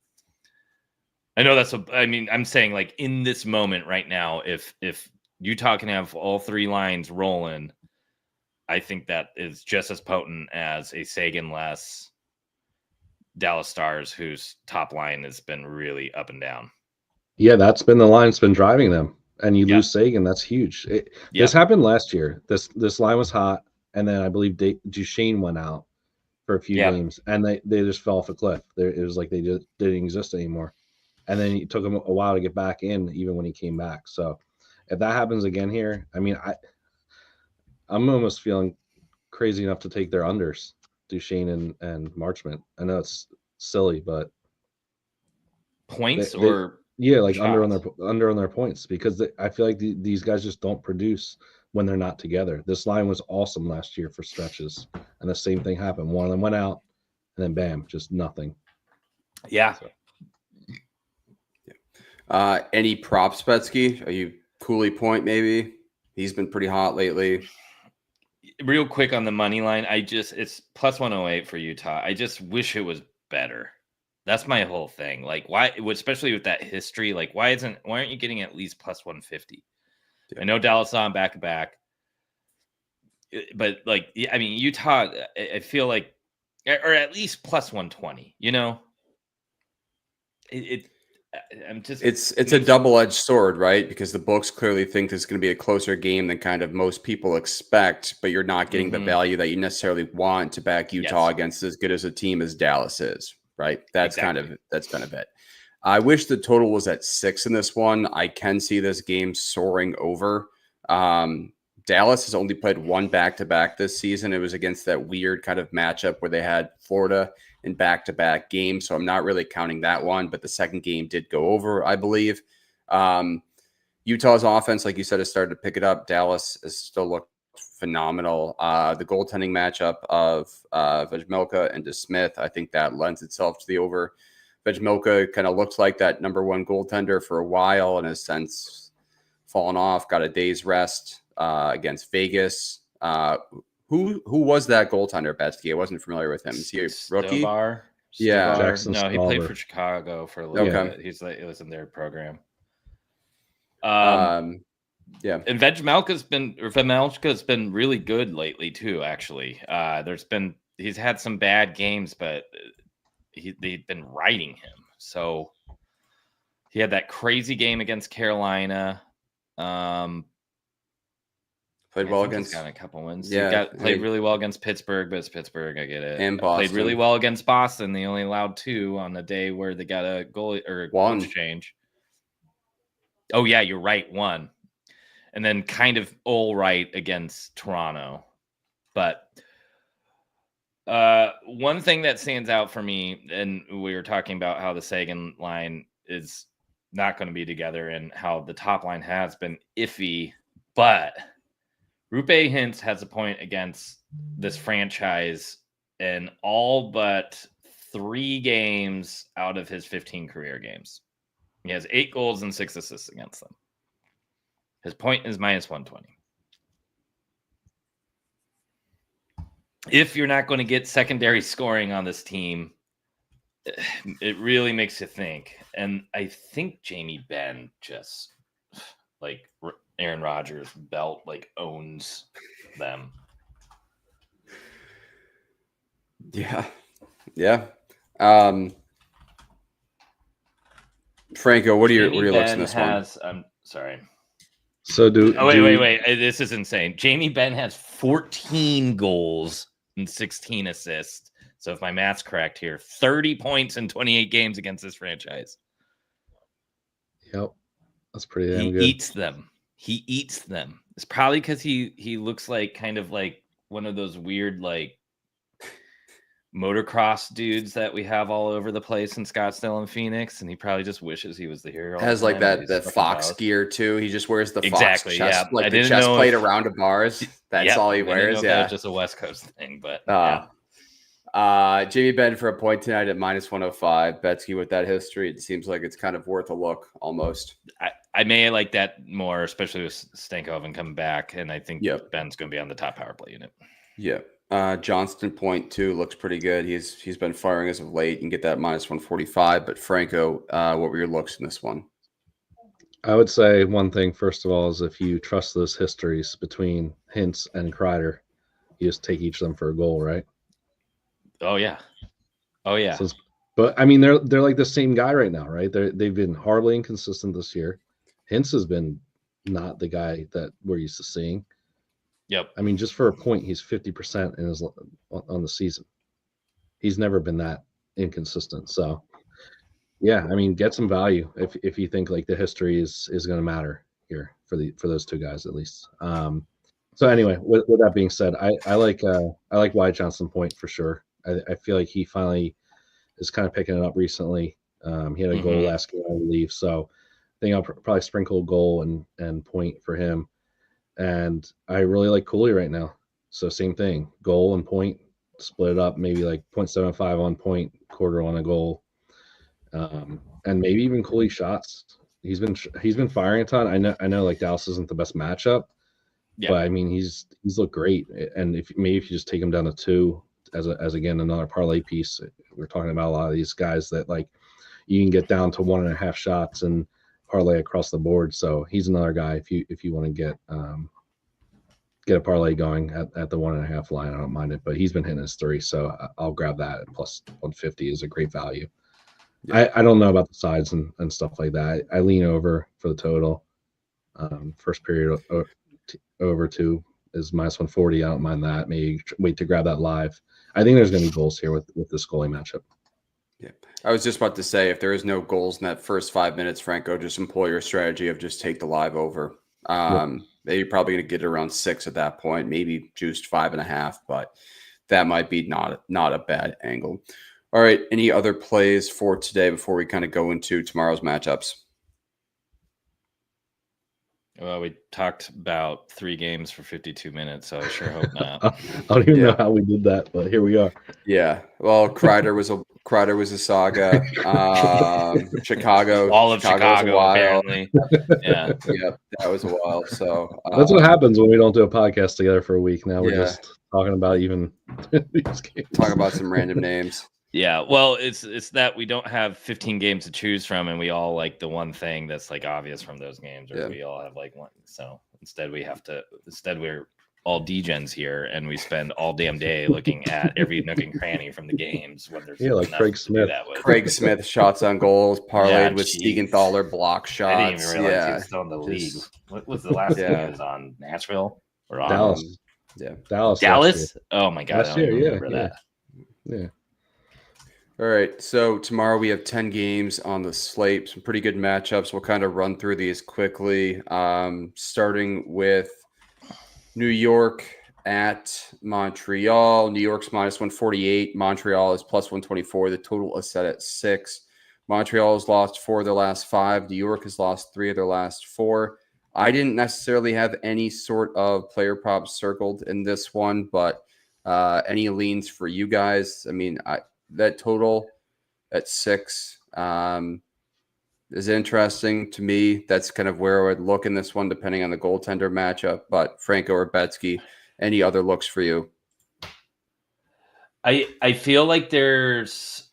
I know I'm saying like in this moment right now, if Utah can have all three lines rolling, I think that is just as potent as a Seguin-less Dallas Stars whose top line has been really up and down. Yeah, that's been the line that's been driving them. And you lose Seguin, that's huge. This happened last year. This line was hot, and then I believe Duchesne went out for a few games, and they just fell off a cliff. It was like they just didn't exist anymore. And then it took him a while to get back in, even when he came back. So if that happens again here, I mean, I'm almost feeling crazy enough to take their unders, Duchesne and Marchment. I know it's silly, but points like under on their points, because I feel like these guys just don't produce when they're not together. This line was awesome last year for stretches, and the same thing happened. One of them went out, and then bam, just nothing. Yeah. So. Any props, Betsky? Are you Cooley Point maybe? He's been pretty hot lately. Real quick on the money line, it's plus 108 for Utah. I just wish it was better. That's my whole thing. Like, why, especially with that history, like why aren't you getting at least plus 150? Yeah. I know Dallas on back to back, but like, I mean, Utah, I feel like, or at least plus 120. You know, it's a double-edged sword, right? Because the books clearly think this is going to be a closer game than kind of most people expect, but you're not getting the value that you necessarily want to back Utah against as good as a team as Dallas is, right? That's kind of it. I wish the total was at 6 in this one. I can see this game soaring over. Dallas has only played one back-to-back this season. It was against that weird kind of matchup where they had Florida in back-to-back games, so I'm not really counting that one, but the second game did go over, I believe. Utah's offense, like you said, has started to pick it up. Dallas has still looked phenomenal. The goaltending matchup of Vejmelka and DeSmith, I think that lends itself to the over. Vejmelka kind of looks like that number one goaltender for a while and has since fallen off, got a day's rest against Vegas. Who was that goaltender, Betsky? I wasn't familiar with him. Is he a rookie? Yeah. Jackson no, he Stauber. played for Chicago for a little bit. It was in their program. Yeah. And Vejmelka's been really good lately too, actually. He's had some bad games, but they've been riding him. So he had that crazy game against Carolina. Played well against. Got a couple wins. Yeah, played really well against Pittsburgh, but it's Pittsburgh. I get it. And Boston. Played really well against Boston. They only allowed 2 on the day where they got a goal or one change. Oh yeah, you're right. 1, and then kind of all right against Toronto. But one thing that stands out for me, and we were talking about how the Seguin line is not going to be together, and how the top line has been iffy, but Roope Hintz has a point against this franchise in all but 3 games out of his 15 career games. He has 8 goals and 6 assists against them. His point is minus 120. If you're not going to get secondary scoring on this team, it really makes you think. And I think Jamie Benn just, like Aaron Rodgers' belt, like owns them. Yeah. Franco, what are your looks in this one? I'm sorry. So wait. This is insane. Jamie Benn has 14 goals and 16 assists. So if my math's correct here, 30 points in 28 games against this franchise. Yep. That's pretty damn good. He eats them. It's probably because he looks like kind of like one of those weird like motocross dudes that we have all over the place in Scottsdale and Phoenix, and he probably just wishes he was the hero. Has like that Fox gear too. He just wears the Fox chest, yeah. like the chest plate around the bars. That's all he wears. That was just a West Coast thing, but Jamie Benn for a point tonight at -105. Betsky, with that history, it seems like it's kind of worth a look almost. I may like that more, especially with Stankoven coming back, and I think Ben's going to be on the top power play unit. Yeah. Johnston point too looks pretty good. He's been firing as of late. You can get that -145. But Franco, what were your looks in this one? I would say one thing, first of all, is if you trust those histories between Hintz and Kreider, you just take each of them for a goal, right? Oh yeah. So but I mean, they're like the same guy right now, right? They've been horribly inconsistent this year. Hintz has been not the guy that we're used to seeing. Yep. I mean, just for a point, he's 50% on the season. He's never been that inconsistent. So, yeah, I mean, get some value if you think like the history is going to matter here for those two guys at least. So anyway, with that being said, I like Wyatt Johnson point for sure. I feel like he finally is kind of picking it up recently. He had a goal last game, I believe. So I think I'll probably sprinkle goal and point for him. And I really like Cooley right now. So same thing, goal and point, split it up, maybe like 0.75 on point, quarter on a goal. And maybe even Cooley shots. He's been firing a ton. I know like Dallas isn't the best matchup, but I mean he's looked great. And if you just take him down to 2 as again another parlay piece, we're talking about a lot of these guys that like you can get down to 1.5 shots and parlay across the board. So he's another guy if you want to get a parlay going at the 1.5 line. I don't mind it, but he's been hitting his 3, so I'll grab that. Plus 150 is a great value. Yeah. I don't know about the sides and stuff like that. I lean over for the total. First period over 2 is -140. I don't mind that. Maybe wait to grab that live. I think there's going to be goals here with this goalie matchup. Yeah, I was just about to say, if there is no goals in that first 5 minutes, Franco, just employ your strategy of just take the live over. You're probably going to get around 6 at that point, maybe juiced 5.5, but that might be not a bad angle. All right, any other plays for today before we kind of go into tomorrow's matchups? Well, we talked about 3 games for 52 minutes, so I sure hope not. I don't even know how we did that, but here we are. Yeah. Well, Kreider was a saga. Chicago. All of Chicago, apparently. Yeah. Yeah, that was a while. So that's what happens when we don't do a podcast together for a week. Now we're just talking about even these games. Talking about some random names. Yeah, well, it's that we don't have 15 games to choose from, and we all like the one thing that's like obvious from those games, or we all have like one. So instead, we're all degens here, and we spend all damn day looking at every nook and cranny from the games. When there's like Craig Smith. Craig Smith shots on goals parlayed with Siegenthaler block shots. I didn't even realize he was still in the league. What was the last game he was on? Nashville or on Dallas? Dallas. Oh my god! Last year, remember that. Yeah. All right, so tomorrow we have 10 games on the slate, some pretty good matchups. We'll kind of run through these quickly, starting with New York at Montreal. New York's -148. Montreal is +124. The total is set at 6. Montreal has lost 4 of their last 5. New York has lost 3 of their last 4. I didn't necessarily have any sort of player props circled in this one, but any leans for you guys? I mean, that total at 6 is interesting to me. That's kind of where I would look in this one, depending on the goaltender matchup. But Franco or Betsky, any other looks for you? I feel like there's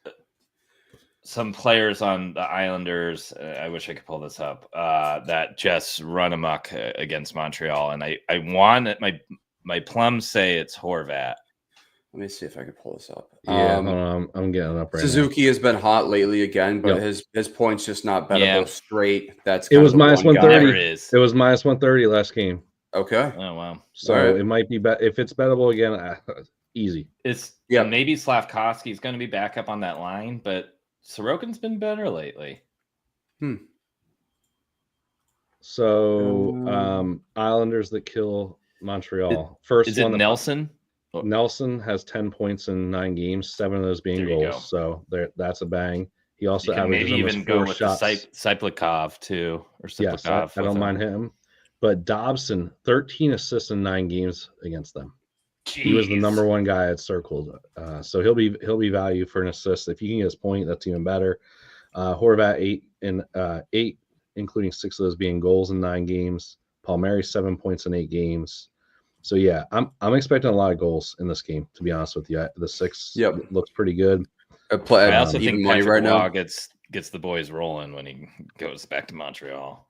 some players on the Islanders. I wish I could pull this up. That just run amok against Montreal, and I want it. My plums say it's Horvat. Let me see if I can pull this up. Yeah, I'm getting it up right Suzuki now. has been hot lately again, but his points just not bettable straight. That's it was -130. It was -130 last game. Okay. Oh wow. So it might be if it's bettable again. Easy. It's maybe Slavkovsky's going to be back up on that line, but Sorokin's been better lately. So Islanders that kill Montreal. First is it Nelson? Nelson has 10 points in 9 games, 7 of those being goals. So that's a bang. He also averages maybe even go with shots. Cyplikov too, or Cyplikov. Yes, I don't mind him. But Dobson, 13 assists in 9 games against them. He was the number one guy at circled. So he'll be value for an assist. If you can get his point, that's even better. Horvat 8, including 6 of those being goals in 9 games. Palmieri 7 points in 8 games. So yeah, I'm expecting a lot of goals in this game. To be honest with you, the 6 looks pretty good. I also think Patrick right now gets the boys rolling when he goes back to Montreal.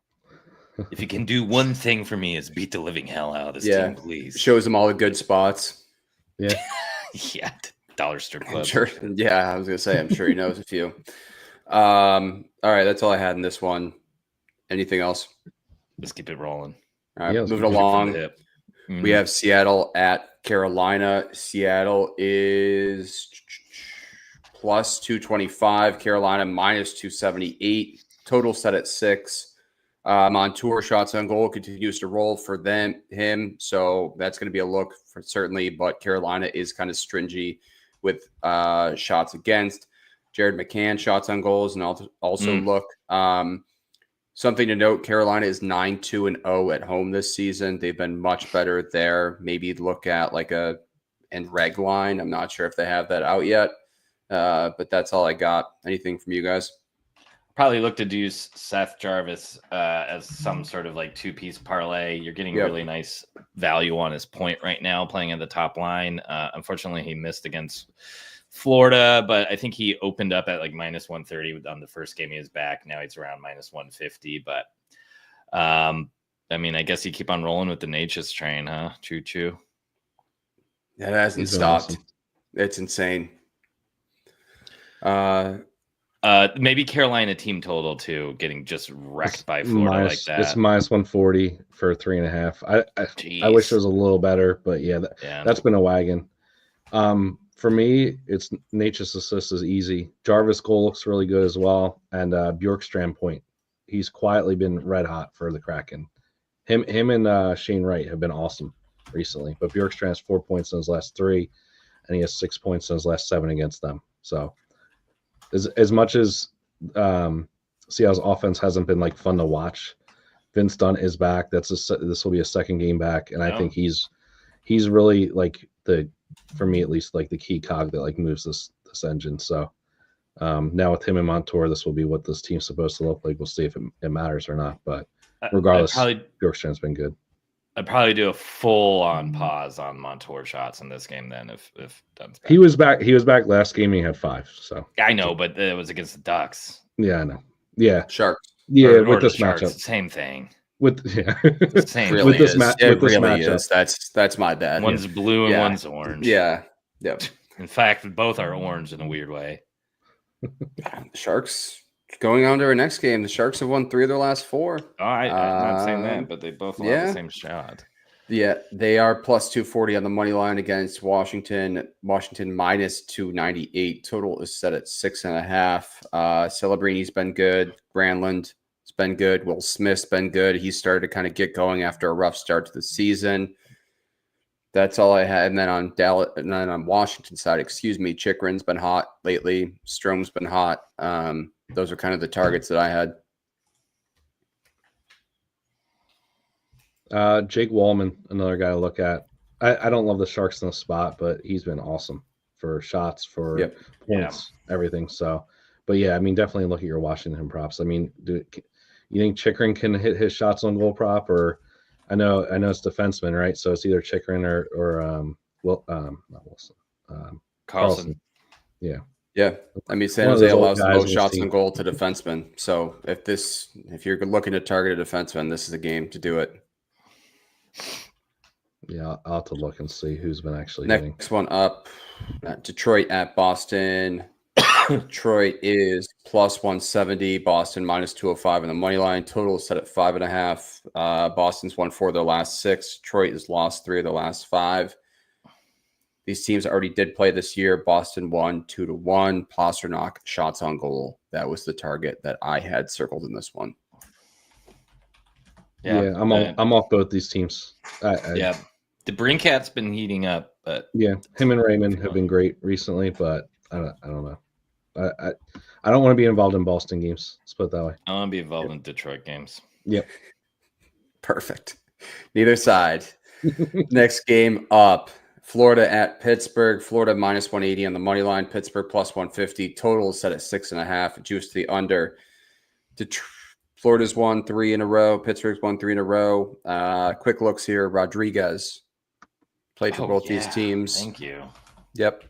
If you can do one thing for me, is beat the living hell out of this team, please. Shows them all the good spots. Yeah, yeah. Dollar strip club. Sure. Yeah, I was gonna say. I'm sure he knows a few. All right, that's all I had in this one. Anything else? Let's keep it rolling. All right, moving along. Mm-hmm. We have Seattle at Carolina. Seattle is plus 225. Carolina minus 278. Total set at 6. Montour shots on goal continues to roll for him. So that's going to be a look for certainly, but Carolina is kind of stringy with shots against. Jared McCann shots on goals and also look. Something to note, Carolina is 9-2-0 at home this season. They've been much better there. Maybe look at like a reg line. I'm not sure if they have that out yet, but that's all I got. Anything from you guys? Probably look to do Seth Jarvis as some sort of like 2-piece parlay. You're getting really nice value on his point right now, playing at the top line. Unfortunately, he missed against Florida, but I think he opened up at like minus 130 on the first game he was back. Now he's around minus 150. But I mean, I guess you keep on rolling with the Natchez train, huh? Choo choo. That hasn't stopped. Awesome. It's insane. Maybe Carolina team total too, getting just wrecked by Florida like that. It's minus 140 for 3.5. I wish it was a little better, but that's been a wagon. For me, it's Natchez assist is easy. Jarvis goal looks really good as well, and Bjorkstrand point. He's quietly been red hot for the Kraken. Him and Shane Wright have been awesome recently, but Bjorkstrand has 4 points in his last 3, and he has 6 points in his last 7 against them. So as much as Seattle's offense hasn't been like fun to watch, Vince Dunn is back. This will be a second game back, and I think he's really like for me at least, like the key cog that like moves this engine. So now with him and Montour, this will be what this team's supposed to look like. We'll see if it matters or not. But regardless, Bjorkstrand's been good. I'd probably do a full on pause on Montour shots in this game then if Dunn's back. He was back last game. He had 5. So I know, but it was against the Ducks. Yeah, I know. Yeah, Sharks. Yeah, with this matchup, same thing. With same really with this matchup. That's my bad. One's blue and one's orange. Yeah. Yep. In fact, both are orange in a weird way. The Sharks going on to our next game. The Sharks have won 3 of their last 4. Oh, I'm not saying that, but they both have the same shot. Yeah, they are plus 240 on the money line against Washington. Washington minus 298. Total is set at 6.5. Celebrini's been good. Granlund has been good. Will Smith's been good. He started to kind of get going after a rough start to the season. That's all I had. And then on Dallas, and then on Washington side, Chikrin's been hot lately. Strome's been hot. Those are kind of the targets that I had. Jake Wallman, another guy to look at. I don't love the Sharks in the spot, but he's been awesome for shots, for points, everything. So, but yeah, I mean, definitely look at your Washington props. I mean, you think Chikrin can hit his shots on goal prop, or I know it's defenseman, right? So it's either Chikrin or not Wilson, Carlson. Yeah. Yeah, I mean, San Jose allows the most shots on goal to defensemen. So if you're looking to target a defenseman, this is a game to do it. Yeah, I'll have to look and see who's been actually next hitting. One up. Detroit at Boston. Detroit is plus 170. Boston minus 205 on the money line. Total is set at 5.5. Boston's won 4 of their last 6. Detroit has lost 3 of their last 5. These teams already did play this year. Boston won 2-1. Pasternak shots on goal. That was the target that I had circled in this one. Yeah, I'm off both these teams. The Brinkat's been heating up, but him and Raymond have been great recently, but I don't know. I don't want to be involved in Boston games. Let's put it that way. I want to be involved in Detroit games. Yep. Perfect. Neither side. Next game up. Florida at Pittsburgh. Florida minus 180 on the money line. Pittsburgh plus 150. Total is set at 6.5. Juice to the under. Florida's won 3 in a row. Pittsburgh's won 3 in a row. Quick looks here. Rodriguez played for both these teams. Thank you. Yep.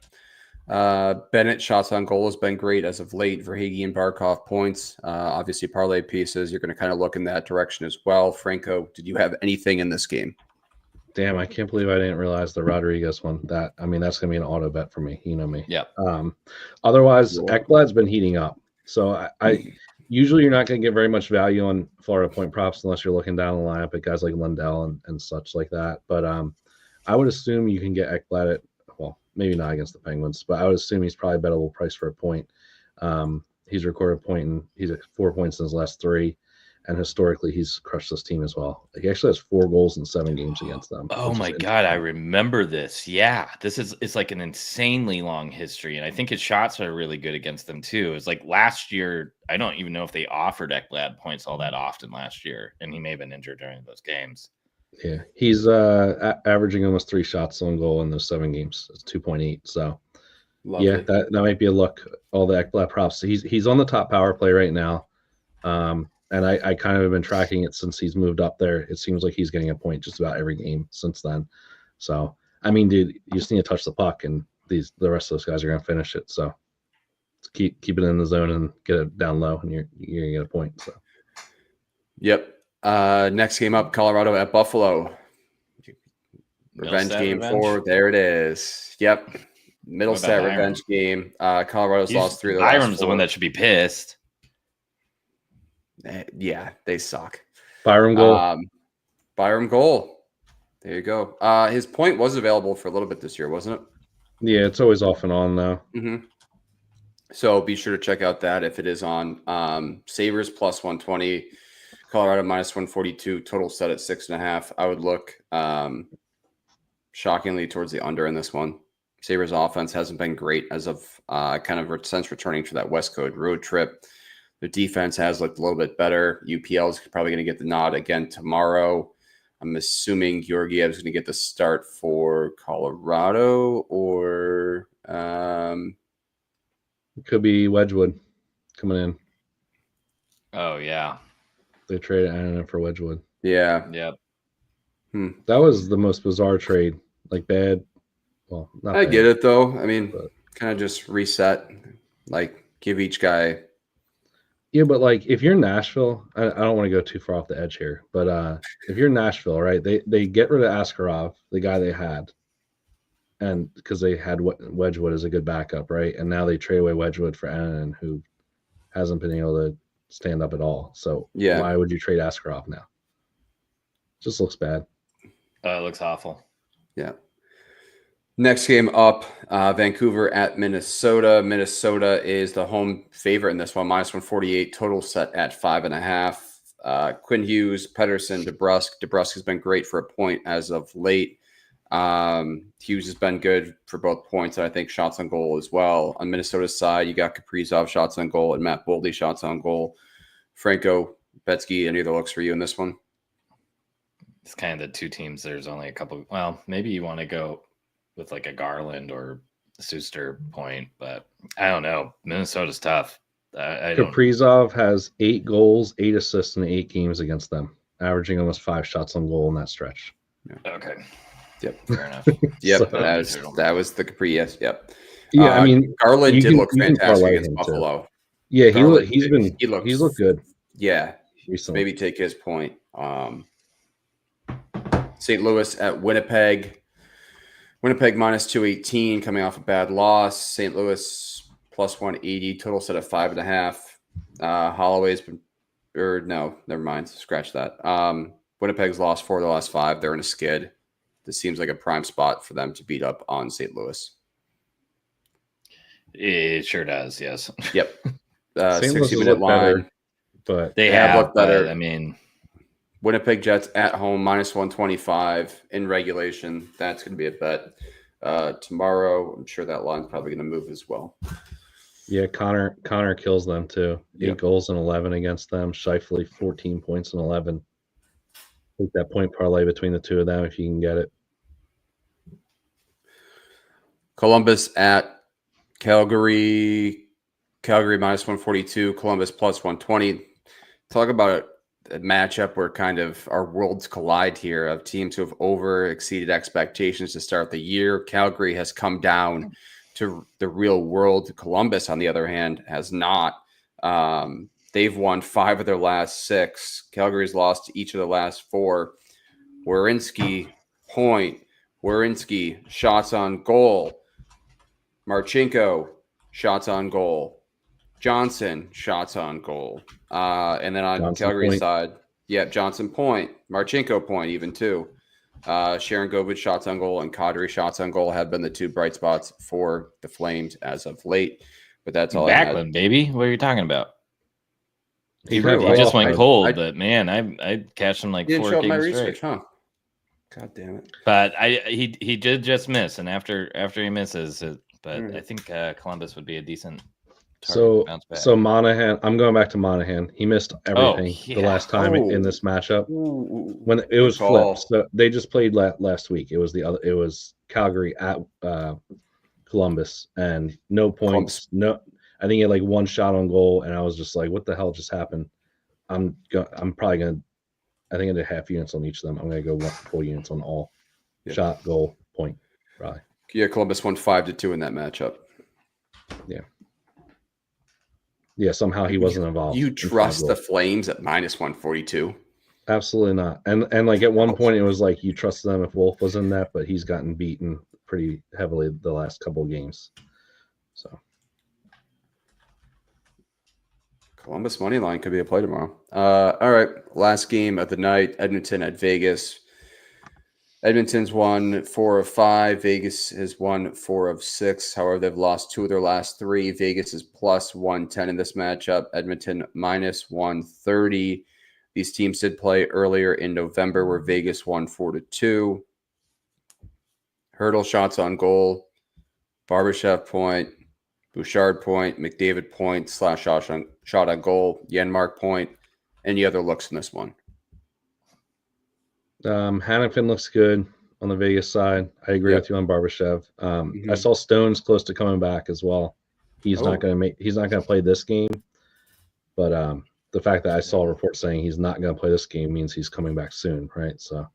Bennett shots on goal has been great as of late. Verhaeghe and Barkov points. Obviously, parlay pieces. You're going to kind of look in that direction as well. Franco, did you have anything in this game? Damn, I can't believe I didn't realize the Rodriguez one. That's going to be an auto bet for me. You know me. Yeah. Otherwise, Ekblad's been heating up. So I usually you're not going to get very much value on Florida point props unless you're looking down the lineup at guys like Lundell and such like that. But I would assume you can get Ekblad at, well, maybe not against the Penguins, but I would assume he's probably bettable price for a point. He's recorded a point and he's at 4 points in his last 3. And historically, he's crushed this team as well. He actually has 4 goals in 7 games against them. Oh my God, I remember this. Yeah, it's like an insanely long history, and I think his shots are really good against them too. It's like last year, I don't even know if they offered Ekblad points all that often last year, and he may have been injured during those games. Yeah, he's averaging almost 3 shots on goal in those 7 games. It's 2.8. So, yeah, that might be a look. All the Ekblad props. He's on the top power play right now. And I kind of have been tracking it since he's moved up there. It seems like he's getting a point just about every game since then. So, I mean, dude, you just need to touch the puck, and the rest of those guys are going to finish it. So, keep it in the zone and get it down low, and you're going to get a point. So, yep. Next game up, Colorado at Buffalo. Revenge game 4. There it is. Yep. Middlestat revenge game. Colorado's lost 3 of the last 4. Byram's the one that should be pissed. Yeah, they suck. Byram goal. Byram goal. There you go. His point was available for a little bit this year, wasn't it? Yeah, it's always off and on though. Mm-hmm. So be sure to check out that if it is on. Sabres plus 120, Colorado minus 142, total set at 6.5. I would look shockingly towards the under in this one. Sabres offense hasn't been great as of kind of since returning to that West Coast road trip. The defense has looked a little bit better. UPL is probably going to get the nod again tomorrow. I'm assuming Georgiev is going to get the start for Colorado, or it could be Wedgwood coming in. Oh, yeah. They traded Anna for Wedgwood. Yeah. Yep. That was the most bizarre trade. Like bad. Well, not I bad, get it, though. I mean, kind of just reset. Like, give each guy. Yeah, but like if you're Nashville, I don't want to go too far off the edge here, but if you're Nashville, right, they get rid of Askarov, the guy they had, and because they had Wedgwood as a good backup, right, and now they trade away Wedgwood for Annan, who hasn't been able to stand up at all. So yeah, why would you trade Askarov now? Just looks bad. It looks awful. Yeah. Next game up, Vancouver at Minnesota. Minnesota is the home favorite in this one, minus 148, total set at 5.5. Quinn Hughes, Pedersen, DeBrusk. DeBrusk has been great for a point as of late. Hughes has been good for both points, and I think shots on goal as well. On Minnesota's side, you got Kaprizov shots on goal and Matt Boldy shots on goal. Franco, Betsky, any of the looks for you in this one? It's kind of the two teams. There's only a couple. Well, maybe you want to go with like a Garland or Suster point, but I don't know. Minnesota's tough. Kaprizov has 8 goals, 8 assists in 8 games against them, averaging almost 5 shots on goal in that stretch. Yeah. Okay. Yep. Fair enough. Yep. So, that was the Capri. Yes. Yep. Yeah. I mean, Garland did look fantastic against Buffalo. Too. Yeah. He's looked good. Yeah. Recently. Maybe take his point. St. Louis at Winnipeg. Winnipeg minus 218 coming off a bad loss. St. Louis plus 180, total set at 5.5. Holloway's been, or no, never mind. Scratch that. Winnipeg's lost 4 of the last 5. They're in a skid. This seems like a prime spot for them to beat up on St. Louis. It sure does, yes. Yep. 60-minute line. Better, but they have looked better. I mean, Winnipeg Jets at home, minus 125 in regulation. That's going to be a bet. Tomorrow, I'm sure that line's probably going to move as well. Yeah, Connor kills them too. 8 goals and 11 against them. Scheifele, 14 points and 11. Take that point parlay between the two of them if you can get it. Columbus at Calgary. Calgary minus 142. Columbus plus 120. Talk about a matchup where kind of our worlds collide here of teams who have over exceeded expectations to start the year. Calgary has come down to the real world. Columbus, on the other hand, has not. They've won 5 of their last 6. Calgary's lost to each of the last 4. Werenski, point. Werenski, shots on goal. Marchenko, shots on goal. Johnson, shots on goal. And then on Calgary's side, Johnson, point. Marchenko, point, even too. Sharon Govich, shots on goal, and Kadri, shots on goal have been the 2 bright spots for the Flames as of late. But that's all Backlund, I had. Baby. What are you talking about? He just went cold, but man, I cashed him like 4 games straight. Huh? God damn it! But he did just miss, and after he misses, I think Columbus would be a decent. So Monahan, I'm going back to Monahan. He missed everything the last time in this matchup when it was flipped. So they just played last week. It was Calgary at Columbus, and no points. No, I think he had like 1 shot on goal, and I was just like, "What the hell just happened?" I'm probably gonna. I think I did half units on each of them. I'm gonna go full units on all. Shot, goal, point, probably. Yeah, Columbus won 5-2 in that matchup. Yeah. Yeah, somehow he wasn't involved. You trust the Flames at minus 142? Absolutely not. And like at one point it was like you trust them if Wolf was in that, but he's gotten beaten pretty heavily the last couple of games. So Columbus money line could be a play tomorrow. All right, last game of the night, Edmonton at Vegas. Edmonton's won 4 of 5. Vegas has won 4 of 6. However, they've lost 2 of their last 3. Vegas is plus 110 in this matchup. Edmonton minus 130. These teams did play earlier in November where Vegas won 4-2. Hurdle, shots on goal. Barbashev, point. Bouchard, point. McDavid, point. / shot on goal. Yenmark, point. Any other looks in this one? Hannafin looks good on the Vegas side. I agree with you on Barbashev. I saw Stone's close to coming back as well. He's not going to play this game, but the fact that I saw a report saying he's not going to play this game means he's coming back soon, right? So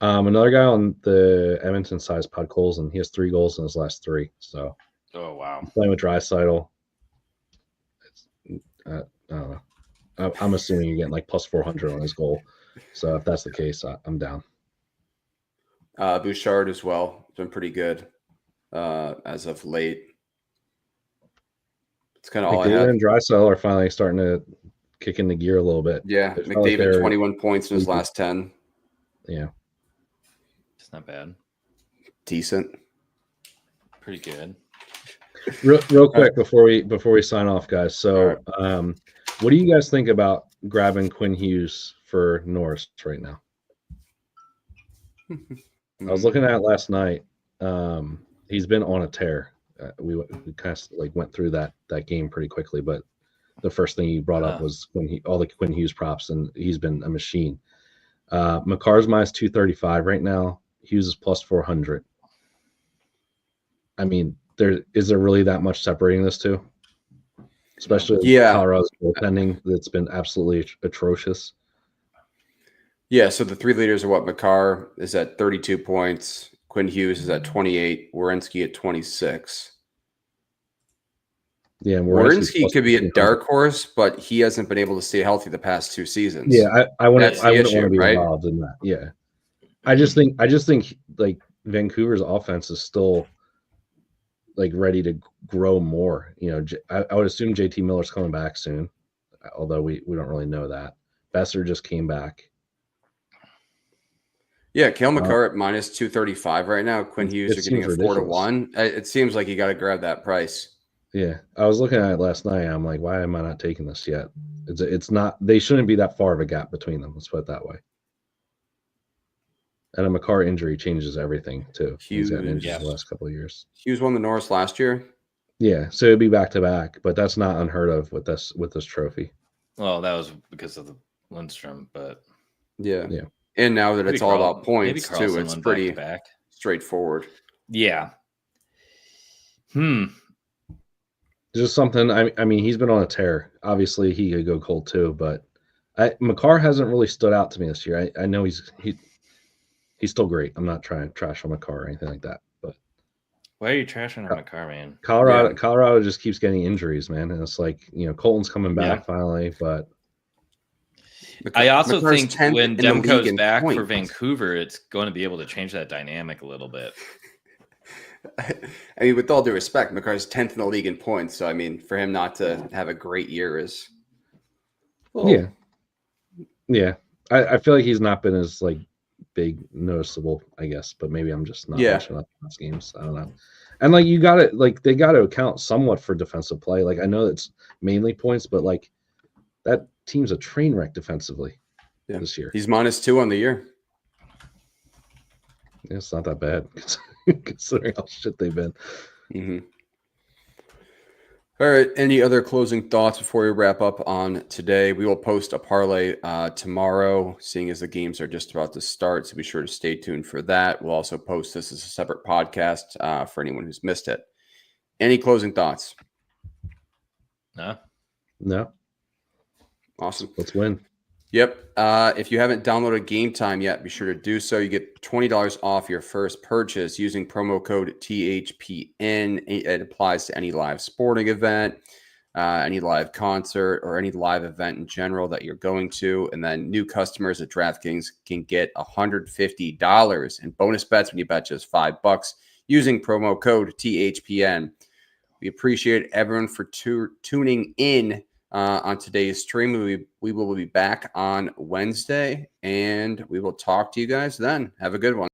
another guy on the Edmonton side is Podkolzin. He has 3 goals in his last 3. So wow, playing with Draisaitl. I don't know. I'm assuming you're getting like plus 400 on his goal. So if that's the case, I'm down. Bouchard as well. Been pretty good as of late. It's kind of all I have. And Draisaitl are finally starting to kick in the gear a little bit. Yeah, McDavid 21 points in his last 10. Yeah, it's not bad. Decent. Pretty good. Real quick before we sign off, guys. So, what do you guys think about grabbing Quinn Hughes for Norris right now? I was looking at it last night. He's been on a tear. We kind of like went through that game pretty quickly, but the first thing he brought up was all the Quinn Hughes props, and he's been a machine. McCarr's minus 235 right now. Hughes is plus 400. I mean, is there really that much separating this two? Especially Colorado's goaltending that's been absolutely atrocious. Yeah, so the 3 leaders are what? McCarr is at 32 points. Quinn Hughes is at 28. Werenski at 26. Yeah, Werenski could be a dark horse, but he hasn't been able to stay healthy the past 2 seasons. Yeah, I wouldn't want to be involved in that. Yeah, I just think like Vancouver's offense is still like ready to grow more. You know, I would assume JT Miller's coming back soon, although we don't really know that. Besser just came back. Yeah, Cale Makar at minus 235 right now. Quinn Hughes are getting a 4-1. It seems like you got to grab that price. Yeah, I was looking at it last night. I'm like, why am I not taking this yet? It's not. They shouldn't be that far of a gap between them. Let's put it that way. And a Makar injury changes everything too. He's got injuries the last couple of years. Hughes won the Norris last year. Yeah, so it'd be back to back, but that's not unheard of with this trophy. Well, that was because of the Lindstrom, but yeah. And now that it's all about points too, it's pretty straightforward. Yeah. Just something. I mean, he's been on a tear. Obviously, he could go cold too, but Makar hasn't really stood out to me this year. I know he's still great. I'm not trying to trash on Makar or anything like that. But why are you trashing on Makar, man? Colorado just keeps getting injuries, man, and it's like Colton's coming back finally, but I also Makar's think when 10th in the league Demko's in back for points. Vancouver, it's going to be able to change that dynamic a little bit. I mean, with all due respect, Makar's 10th in the league in points. So, I mean, for him not to have a great year is... Yeah. I feel like he's not been as like big noticeable, I guess, but maybe I'm just not watching enough of games. I don't know. And like they got to account somewhat for defensive play. Like I know it's mainly points, but like that team's a train wreck defensively this year. He's -2 on the year. Yeah, it's not that bad considering how shit they've been. Mm-hmm. All right. Any other closing thoughts before we wrap up on today? We will post a parlay tomorrow, seeing as the games are just about to start. So be sure to stay tuned for that. We'll also post this as a separate podcast for anyone who's missed it. Any closing thoughts? No. Awesome. Let's win. Yep. If you haven't downloaded Game Time yet, be sure to do so. You get $20 off your first purchase using promo code THPN. It applies to any live sporting event, any live concert, or any live event in general that you're going to. And then new customers at DraftKings can get $150 in bonus bets when you bet just $5 using promo code THPN. We appreciate everyone for tuning in on today's stream. We will be back on Wednesday, and we will talk to you guys then. Have a good one.